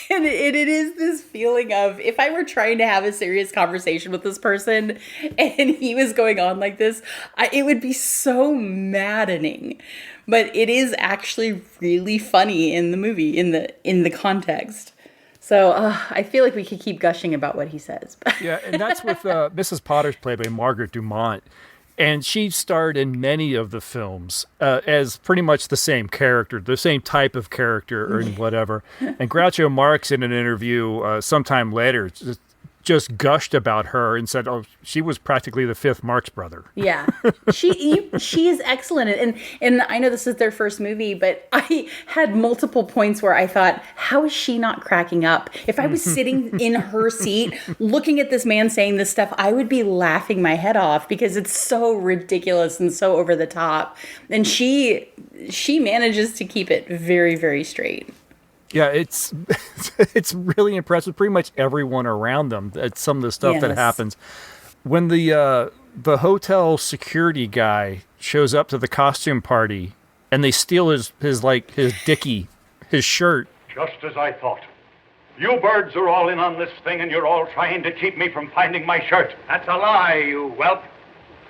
it is this feeling of, if I were trying to have a serious conversation with this person and he was going on like this, it would be so maddening. But it is actually really funny in the movie, in the context. So I feel like we could keep gushing about what he says. Yeah, and that's with Mrs. Potter's played by Margaret Dumont. And she starred in many of the films as pretty much the same character, the same type of character or whatever. And Groucho Marx in an interview sometime later just gushed about her and said, "Oh, she was practically the fifth Marx brother." Yeah, she is excellent, and I know this is their first movie, but I had multiple points where I thought, how is she not cracking up? If I was sitting in her seat looking at this man saying this stuff, I would be laughing my head off because it's so ridiculous and so over the top, and she manages to keep it very, very straight. Yeah, it's really impressive. Pretty much everyone around them. It's some of the stuff that happens when the hotel security guy shows up to the costume party, and they steal his dickie, his shirt. Just as I thought. You birds are all in on this thing, and you're all trying to keep me from finding my shirt. That's a lie, you whelp.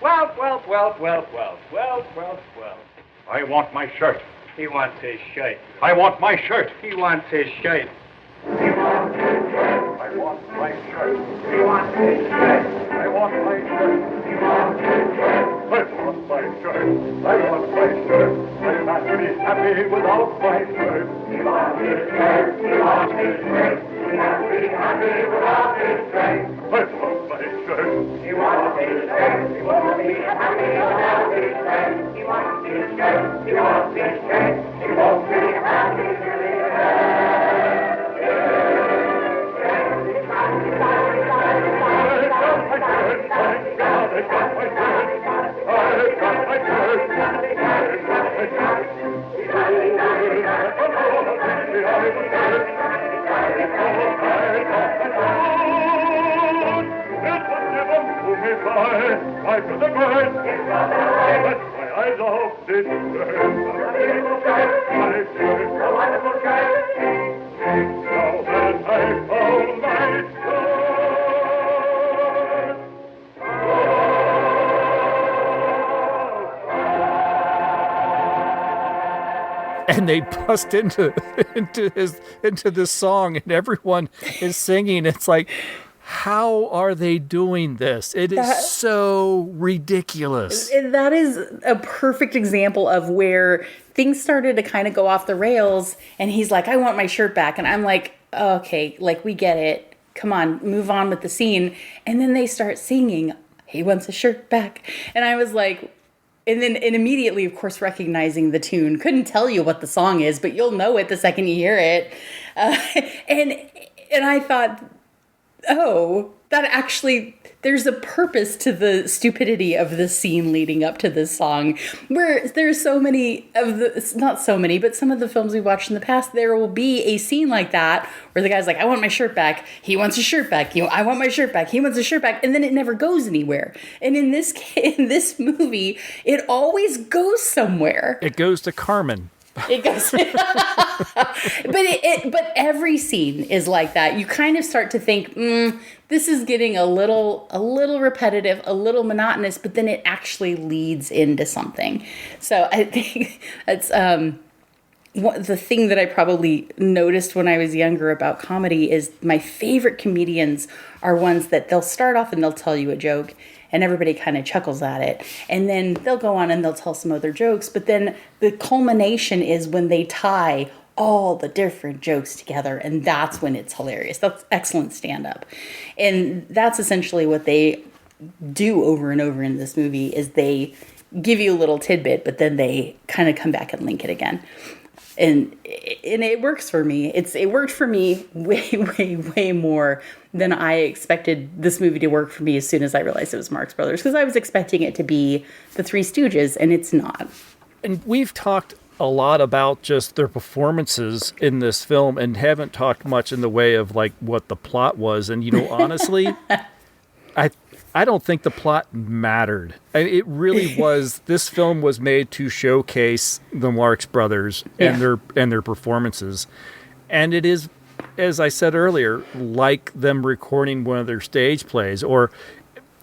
Whelp, whelp, whelp, whelp, whelp, whelp, whelp, whelp. I want my shirt. He wants his shirt. I want my shirt. He wants his shirt. I want my shirt. He wants his shirt. I want my shirt. He wants his shirt. I want my shirt. I want my shirt. I can't be happy without my shirt. He wants his shirt. He wants his shirt. He wants to be happy without his shirt. I want my shirt. He wants his shirt. He wants to be happy without his shirt. He wants his shirt. He wants his shirt. He wants to be happy without his Why, for the bird, that's why I love this bird. My shirt, a wonderful shirt. now that I found my shirt. And they bust into this song, and everyone is singing. It's like, how are they doing this? It is so ridiculous. That is a perfect example of where things started to kind of go off the rails, and he's like, I want my shirt back. And I'm like, okay, like, we get it. Come on, move on with the scene. And then they start singing, he wants his shirt back. And I was like, and immediately, of course, recognizing the tune. Couldn't tell you what the song is, but you'll know it the second you hear it. And I thought, oh, that actually, there's a purpose to the stupidity of the scene leading up to this song, where there's so many of the, not so many, but some of the films we watched in the past, there will be a scene like that where the guy's like, I want my shirt back. He wants his shirt back. I want my shirt back. He wants his shirt back. And then it never goes anywhere. And in this movie, it always goes somewhere. It goes to Carmen. It goes, but every scene is like that. You kind of start to think, this is getting a little repetitive, a little monotonous, but then it actually leads into something. So I think that's the thing that I probably noticed when I was younger about comedy is my favorite comedians are ones that they'll start off and they'll tell you a joke, and everybody kind of chuckles at it. And then they'll go on and they'll tell some other jokes. But then the culmination is when they tie all the different jokes together. And that's when it's hilarious. That's excellent stand-up. And that's essentially what they do over and over in this movie is they give you a little tidbit, but then they kind of come back and link it again. And it works for me. It worked for me way more than I expected this movie to work for me as soon as I realized it was Marx Brothers, because I was expecting it to be the Three Stooges, and it's not. And we've talked a lot about just their performances in this film and haven't talked much in the way of like what the plot was. And, honestly, I don't think the plot mattered. It really was. This film was made to showcase the Marx Brothers and their performances, and it is, as I said earlier, like them recording one of their stage plays, or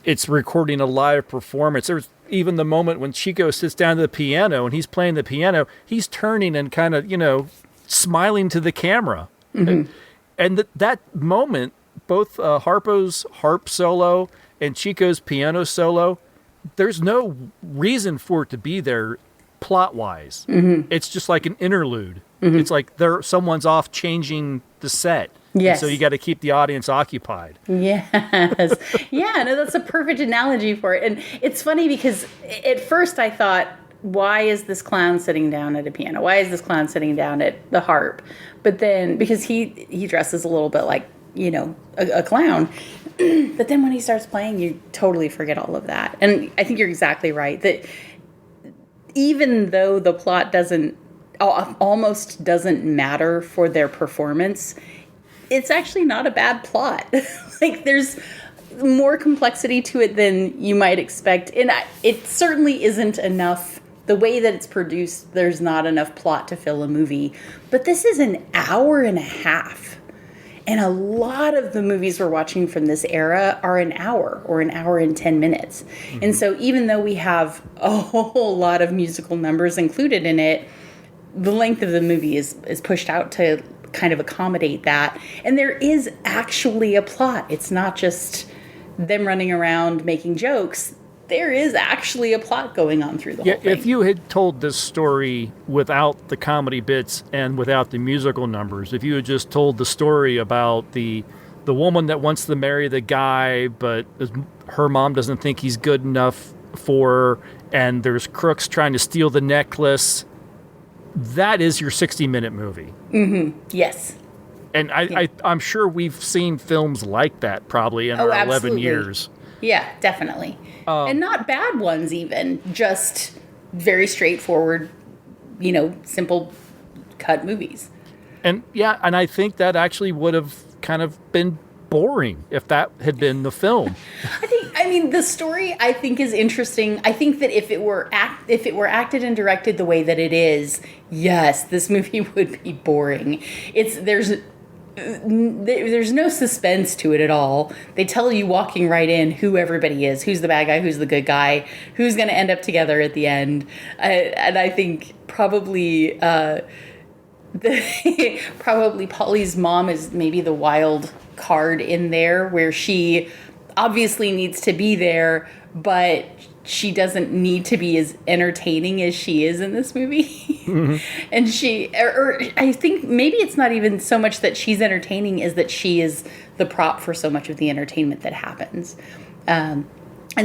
it's recording a live performance. There's even the moment when Chico sits down to the piano and he's playing the piano, he's turning and kind of smiling to the camera, and that moment, both Harpo's harp solo and Chico's piano solo, there's no reason for it to be there plot-wise. It's just like an interlude. It's like someone's off changing the set. Yes. And so you got to keep the audience occupied. Yes. Yeah, no, that's a perfect analogy for it. And it's funny because at first I thought, why is this clown sitting down at a piano? Why is this clown sitting down at the harp? But then, because he dresses a little bit like, a clown. But then when he starts playing, you totally forget all of that. And I think you're exactly right. That even though the plot almost doesn't matter for their performance, it's actually not a bad plot. Like, there's more complexity to it than you might expect. And it certainly isn't enough. The way that it's produced, there's not enough plot to fill a movie. But this is an hour and a half. And a lot of the movies we're watching from this era are an hour or an hour and 10 minutes. And so even though we have a whole lot of musical numbers included in it, the length of the movie is pushed out to kind of accommodate that. And there is actually a plot. It's not just them running around making jokes. There is actually a plot going on through the whole thing. If you had told this story without the comedy bits and without the musical numbers, if you had just told the story about the woman that wants to marry the guy, but her mom doesn't think he's good enough for her, and there's crooks trying to steal the necklace, that is your 60-minute movie. Yes. And I'm sure we've seen films like that probably in our 11 absolutely. years. Yeah, definitely. And not bad ones even, just very straightforward, simple cut movies. And I think that actually would have kind of been boring if that had been the film. The story I think is interesting. I think that if it were acted and directed the way that it is, yes, this movie would be boring. There's no suspense to it at all. They tell you walking right in who everybody is, who's the bad guy, who's the good guy, who's going to end up together at the end. And I think probably probably Polly's mom is maybe the wild card in there, where she obviously needs to be there, but she doesn't need to be as entertaining as she is in this movie. And I think maybe it's not even so much that she's entertaining as that she is the prop for so much of the entertainment that happens. And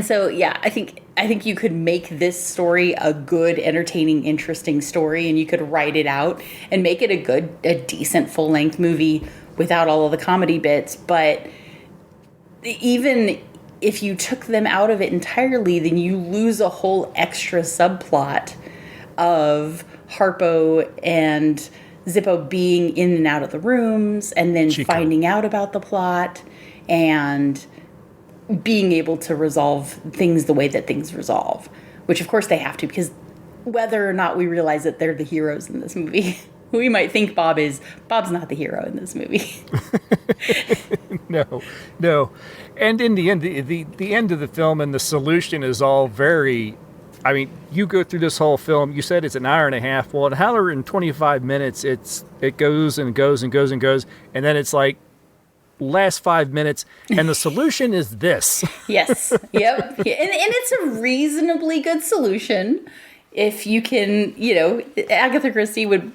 so, I think you could make this story a good, entertaining, interesting story, and you could write it out and make it a decent full-length movie without all of the comedy bits. But even if you took them out of it entirely, then you lose a whole extra subplot of Harpo and Zippo being in and out of the rooms, and then Chico. finding out about the plot and being able to resolve things the way that things resolve, which of course they have to, because whether or not we realize that they're the heroes in this movie, we might think Bob's not the hero in this movie. No. And in the end, the end of the film and the solution is all very, you go through this whole film, you said it's an hour and a half. Well, in an hour and 25 minutes, it goes and goes and goes and goes. And then it's like, last 5 minutes, and the solution is this. Yes. Yep. And it's a reasonably good solution. If you can, Agatha Christie would,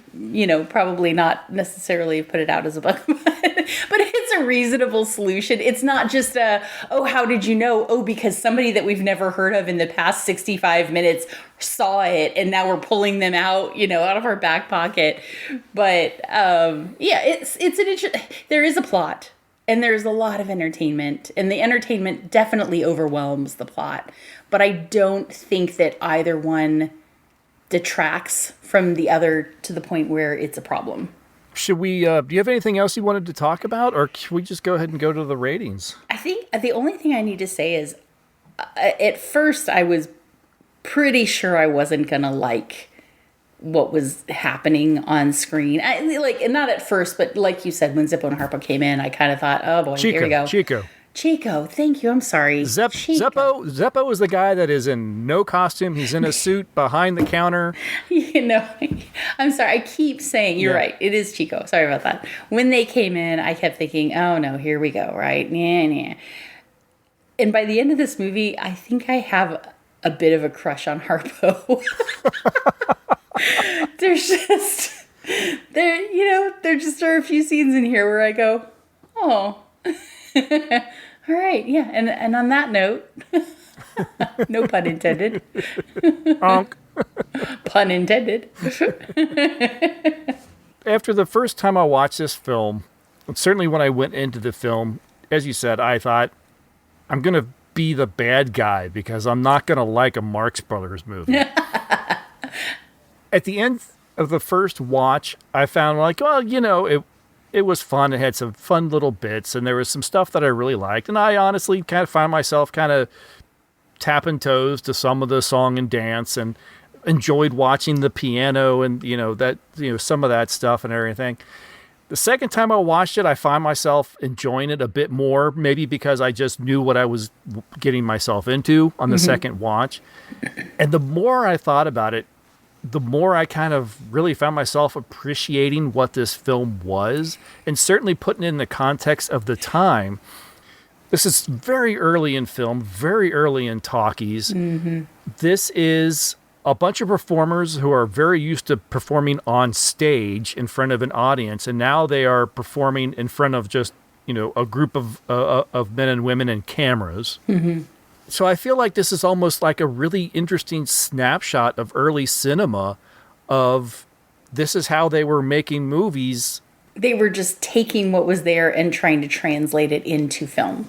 probably not necessarily put it out as a book, but it's a reasonable solution. It's not just how did you know? Oh, because somebody that we've never heard of in the past 65 minutes saw it, and now we're pulling them out, out of our back pocket. But there is a plot. And there's a lot of entertainment, and the entertainment definitely overwhelms the plot. But I don't think that either one detracts from the other to the point where it's a problem. Should we, do you have anything else you wanted to talk about, or can we just go ahead and go to the ratings? I think the only thing I need to say is, at first I was pretty sure I wasn't going to like what was happening on screen. And not at first, but like you said, when Zippo and Harpo came in, I kind of thought, oh boy, here we go. Chico, thank you. I'm sorry. Zeppo is the guy that is in no costume. He's in a suit behind the counter. I'm sorry. I keep saying, you're right. It is Chico. Sorry about that. When they came in, I kept thinking, oh no, here we go, right? And by the end of this movie, I think I have a bit of a crush on Harpo. There's just there just are a few scenes in here where I go, oh, all right, yeah. And on that note, no pun intended. Honk. Pun intended. After the first time I watched this film, and certainly when I went into the film, as you said, I thought, I'm going to be the bad guy because I'm not going to like a Marx Brothers movie. At the end of the first watch, I found like, well, it was fun. It had some fun little bits, and there was some stuff that I really liked. And I honestly kind of found myself kind of tapping toes to some of the song and dance, and enjoyed watching the piano and some of that stuff and everything. The second time I watched it, I find myself enjoying it a bit more, maybe because I just knew what I was getting myself into on the second watch. And the more I thought about it, the more I kind of really found myself appreciating what this film was, and certainly putting it in the context of the time. This is very early in film, very early in talkies. This is a bunch of performers who are very used to performing on stage in front of an audience, and now they are performing in front of just, a group of men and women and cameras. So I feel like this is almost like a really interesting snapshot of early cinema of this is how they were making movies. They were just taking what was there and trying to translate it into film.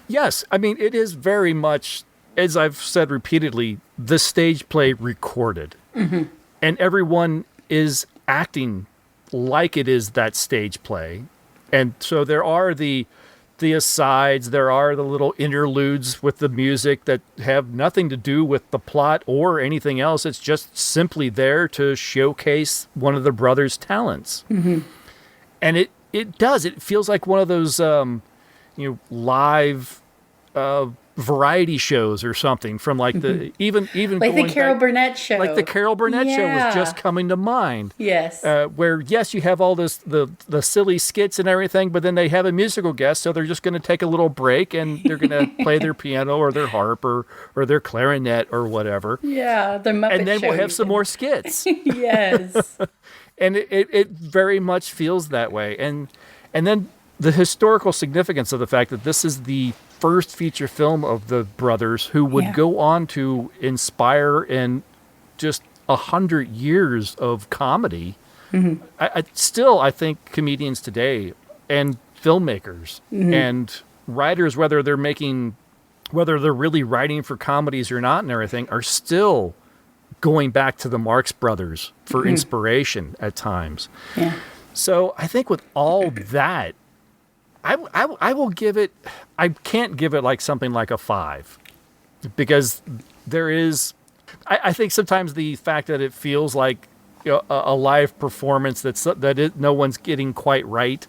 Yes. I mean, it is very much, as I've said repeatedly, the stage play recorded. And everyone is acting like it is that stage play. And so there are the asides, there are the little interludes with the music that have nothing to do with the plot or anything else. It's just simply there to showcase one of the brothers' talents. And it feels like one of those, live variety shows or something from like the even like the Carol Burnett show. Like the Carol Burnett show was just coming to mind. Yes. Where yes, you have all this the silly skits and everything, but then they have a musical guest, so they're just going to take a little break and they're going to play their piano or their harp or their clarinet or whatever. Yeah, the Muppet and then show we'll have some more skits. Yes. And it very much feels that way. And then the historical significance of the fact that this is the first feature film of the brothers who would go on to inspire in just 100 years of comedy. I think comedians today and filmmakers and writers, whether they're really writing for comedies or not and everything, are still going back to the Marx Brothers for inspiration at times. So I think with all that, I will give it, I can't give it like something like a 5 because there is, I think sometimes the fact that it feels like a live performance no one's getting quite right.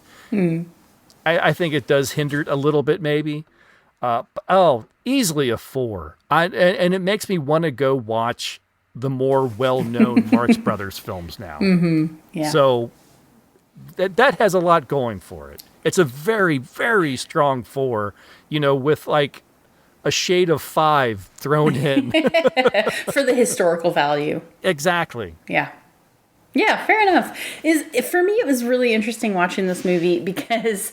I think it does hinder it a little bit maybe. Easily a 4. And it makes me want to go watch the more well-known Marx Brothers films now. So that has a lot going for it. It's a very, very strong 4, with like a shade of 5 thrown in. For the historical value. Exactly. Yeah. Yeah, fair enough. For me, it was really interesting watching this movie because,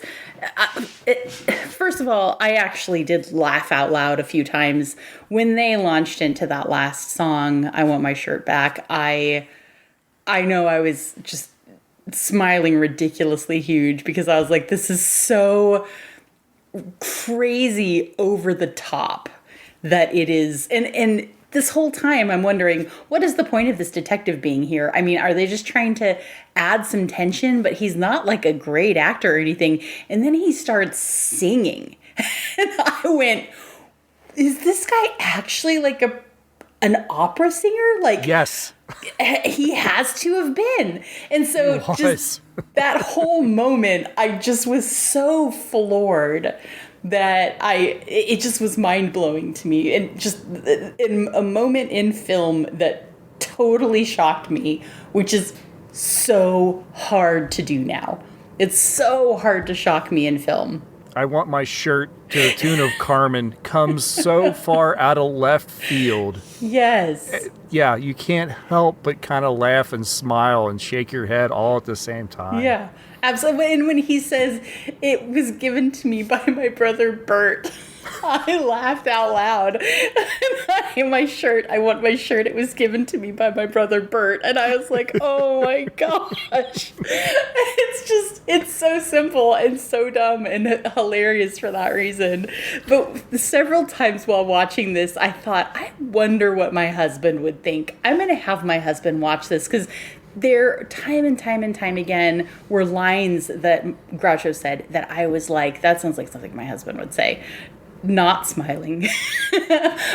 first of all, I actually did laugh out loud a few times when they launched into that last song, I Want My Shirt Back. I know I was just smiling ridiculously huge because I was like, this is so crazy over the top that it is. And this whole time I'm wondering, what is the point of this detective being here? I mean, are they just trying to add some tension? But he's not like a great actor or anything. And then he starts singing. And I went, is this guy actually like an opera singer? Like, yes, he has to have been. And so just that whole moment, I just was so floored that it just was mind-blowing to me. And just in a moment in film that totally shocked me, which is so hard to do now. It's so hard to shock me in film. I Want My Shirt to the tune of Carmen comes so far out of left field. Yes. Yeah, you can't help but kind of laugh and smile and shake your head all at the same time. Yeah, absolutely. And when he says, it was given to me by my brother Bert, I laughed out loud. My shirt, I want my shirt. It was given to me by my brother Bert. And I was like, oh my gosh. It's so simple and so dumb and hilarious for that reason. But several times while watching this, I thought, I wonder what my husband would think. I'm going to have my husband watch this because there, time and time again, were lines that Groucho said that I was like, that sounds like something my husband would say. Not smiling.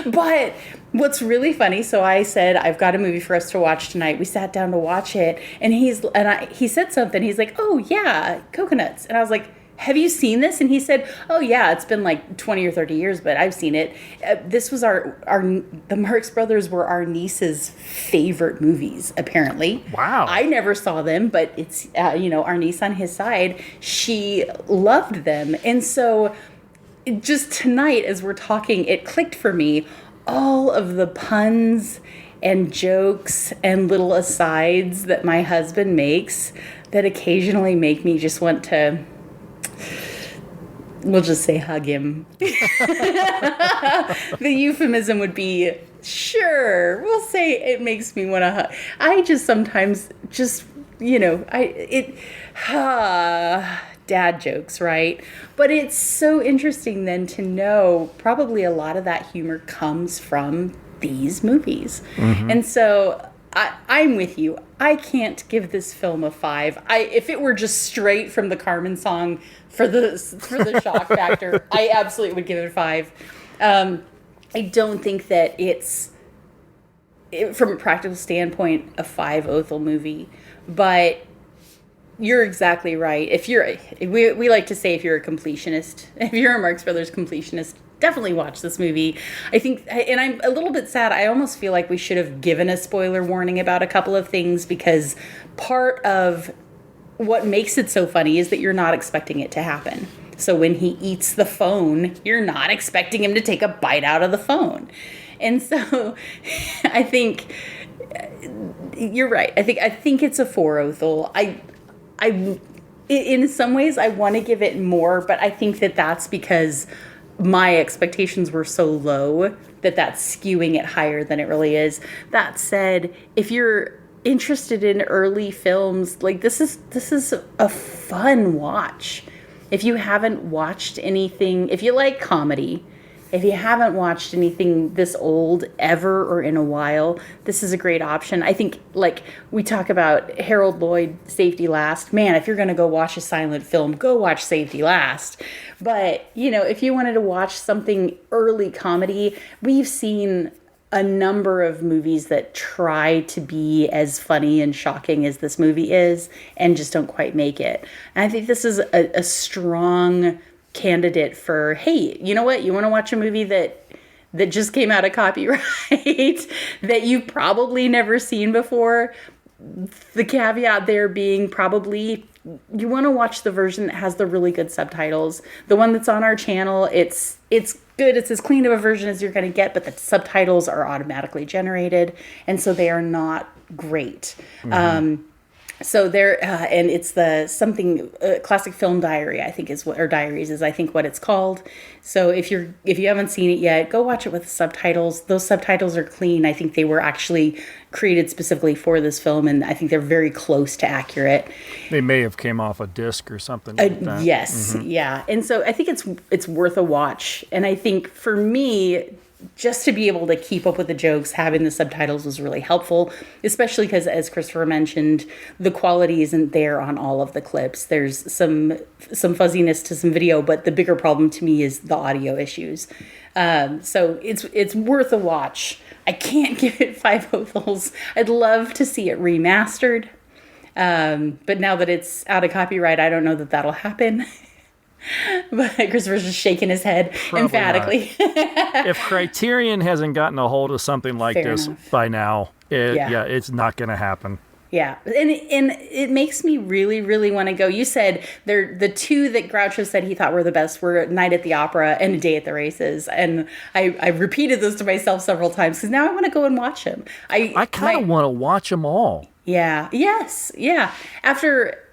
But what's really funny, so I said, I've got a movie for us to watch tonight. We sat down to watch it, and he said something. He's like, oh, yeah, Cocoanuts. And I was like, have you seen this? And he said, oh, yeah, it's been like 20 or 30 years, but I've seen it. This was the Marx Brothers were our niece's favorite movies, apparently. Wow. I never saw them, but it's, our niece on his side, she loved them. And so just tonight, as we're talking, it clicked for me, all of the puns and jokes and little asides that my husband makes that occasionally make me just want to, we'll just say hug him. The euphemism would be, sure, we'll say it makes me want to hug. I just sometimes just, dad jokes, right? But it's so interesting then to know probably a lot of that humor comes from these movies. Mm-hmm. And so I'm with you. I can't give this film a 5. If it were just straight from the Carmen song for the shock factor, I absolutely would give it a 5. I don't think that it's, from a practical standpoint, a 5 Othel movie, but you're exactly right. We like to say, if you're a completionist, if you're a Marx Brothers completionist, definitely watch this movie. I think, and I'm a little bit sad, I almost feel like we should have given a spoiler warning about a couple of things, because part of what makes it so funny is that you're not expecting it to happen. So when he eats the phone, you're not expecting him to take a bite out of the phone. And so I think you're right. I think it's a 4 Othel. In some ways, I want to give it more, but I think that that's because my expectations were so low that that's skewing it higher than it really is. That said, if you're interested in early films, like this is a fun watch. If you haven't watched anything, if you like comedy, if you haven't watched anything this old ever or in a while, this is a great option. I think, like we talk about Harold Lloyd, Safety Last. Man, if you're going to go watch a silent film, go watch Safety Last. But, if you wanted to watch something early comedy, we've seen a number of movies that try to be as funny and shocking as this movie is and just don't quite make it. And I think this is a strong candidate for, hey, you know what? You want to watch a movie that just came out of copyright that you've probably never seen before. The caveat there being probably you want to watch the version that has the really good subtitles. The one that's on our channel, it's good. It's as clean of a version as you're going to get, but the subtitles are automatically generated, and so they are not great. Mm-hmm. So there, and it's the classic film diary, I think or diaries is I think what it's called. So if you haven't seen it yet, go watch it with the subtitles. Those subtitles are clean. I think they were actually created specifically for this film, and I think they're very close to accurate. They may have came off a disc or something like that. Yes, mm-hmm. Yeah. And so I think it's worth a watch. And I think for me, just to be able to keep up with the jokes, having the subtitles was really helpful, especially because, as Christopher mentioned, the quality isn't there on all of the clips. There's some fuzziness to some video, but the bigger problem to me is the audio issues. So it's worth a watch. I can't give it 5 Othels. I'd love to see it remastered. But now that it's out of copyright, I don't know that that'll happen. But Christopher's just shaking his head probably emphatically. If Criterion hasn't gotten a hold of something like Fair this enough. By now, it's not going to happen. Yeah, and it makes me really, really want to go. You said the two that Groucho said he thought were the best were Night at the Opera and A Day at the Races, and I repeated this to myself several times because now I want to go and watch them. I kind of want to watch them all. Yeah. Yes. Yeah. After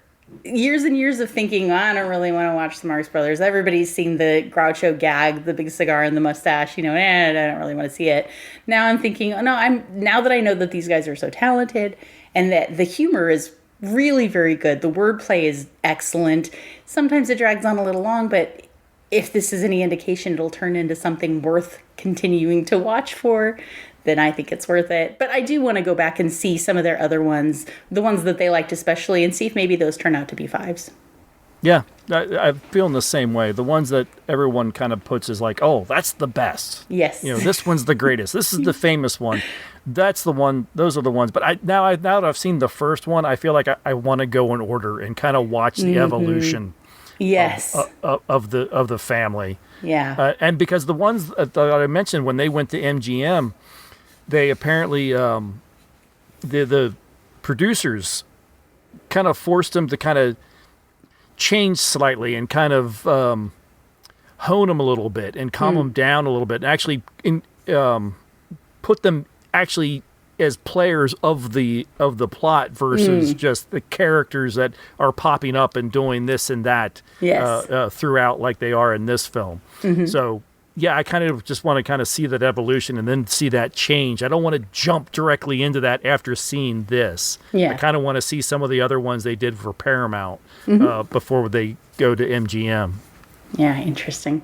years and years of thinking, I don't really want to watch the Marx Brothers. Everybody's seen the Groucho gag, the big cigar and the mustache. I don't really want to see it. Now I'm thinking, oh, no, now that I know that these guys are so talented and that the humor is really very good, the wordplay is excellent. Sometimes it drags on a little long, but if this is any indication, it'll turn into something worth continuing to watch for. Then I think it's worth it. But I do want to go back and see some of their other ones, the ones that they liked especially, and see if maybe those turn out to be 5s. Yeah, I'm feeling the same way. The ones that everyone kind of puts is like, oh, that's the best. Yes. This one's the greatest. This is the famous one. That's the one. Those are the ones. But now that I've seen the first one, I feel like I want to go in order and kind of watch the evolution. Yes. Of the family. Yeah. And because the ones that I mentioned when they went to MGM, they apparently the producers kind of forced them to kind of change slightly and kind of hone them a little bit and calm them down a little bit and actually put them actually as players of the plot versus just the characters that are popping up and doing this and that throughout like they are in this film. So yeah, I kind of just want to kind of see that evolution and then see that change. I don't want to jump directly into that after seeing this. Yeah. I kind of want to see some of the other ones they did for Paramount before they go to MGM. Yeah, interesting.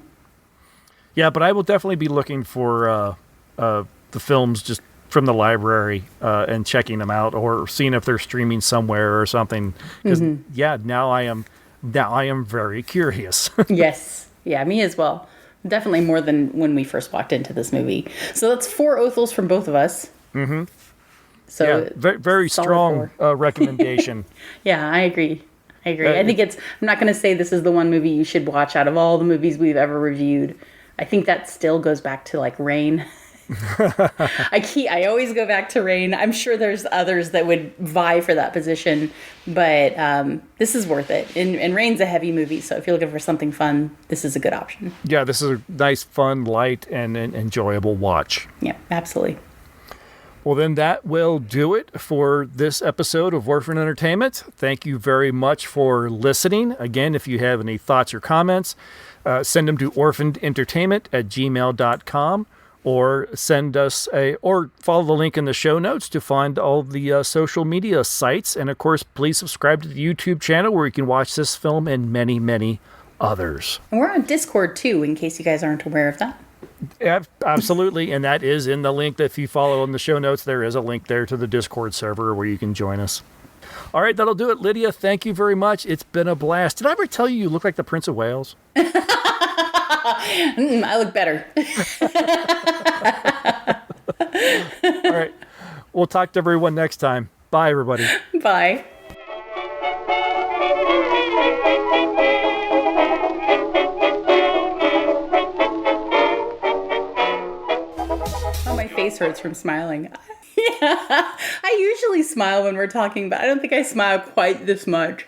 Yeah, but I will definitely be looking for the films just from the library and checking them out or seeing if they're streaming somewhere or something. Because now I am very curious. Yes. Yeah, me as well. Definitely more than when we first walked into this movie. So that's 4 Othels from both of us. Mm-hmm. So yeah, very, very strong recommendation. Yeah, I agree. I think I'm not going to say this is the one movie you should watch out of all the movies we've ever reviewed. I think that still goes back to like Rain. I always go back to Rain. I'm sure there's others that would vie for that position, but this is worth it. And Rain's a heavy movie, so if you're looking for something fun, this is a good option. Yeah, this is a nice, fun, light, and enjoyable watch. Yeah, absolutely. Well, then that will do it for this episode of Orphan Entertainment. Thank you very much for listening. Again, if you have any thoughts or comments, send them to orphanedentertainment@gmail.com. Or send us or follow the link in the show notes to find all the social media sites. And of course, please subscribe to the YouTube channel where you can watch this film and many, many others. And we're on Discord too, in case you guys aren't aware of that. Absolutely. And that is in the link that if you follow in the show notes, there is a link there to the Discord server where you can join us. All right, that'll do it. Lydia, thank you very much. It's been a blast. Did I ever tell you look like the Prince of Wales? I look better. All right. We'll talk to everyone next time. Bye, everybody. Bye. Oh, my face hurts from smiling. Yeah, I usually smile when we're talking, but I don't think I smile quite this much.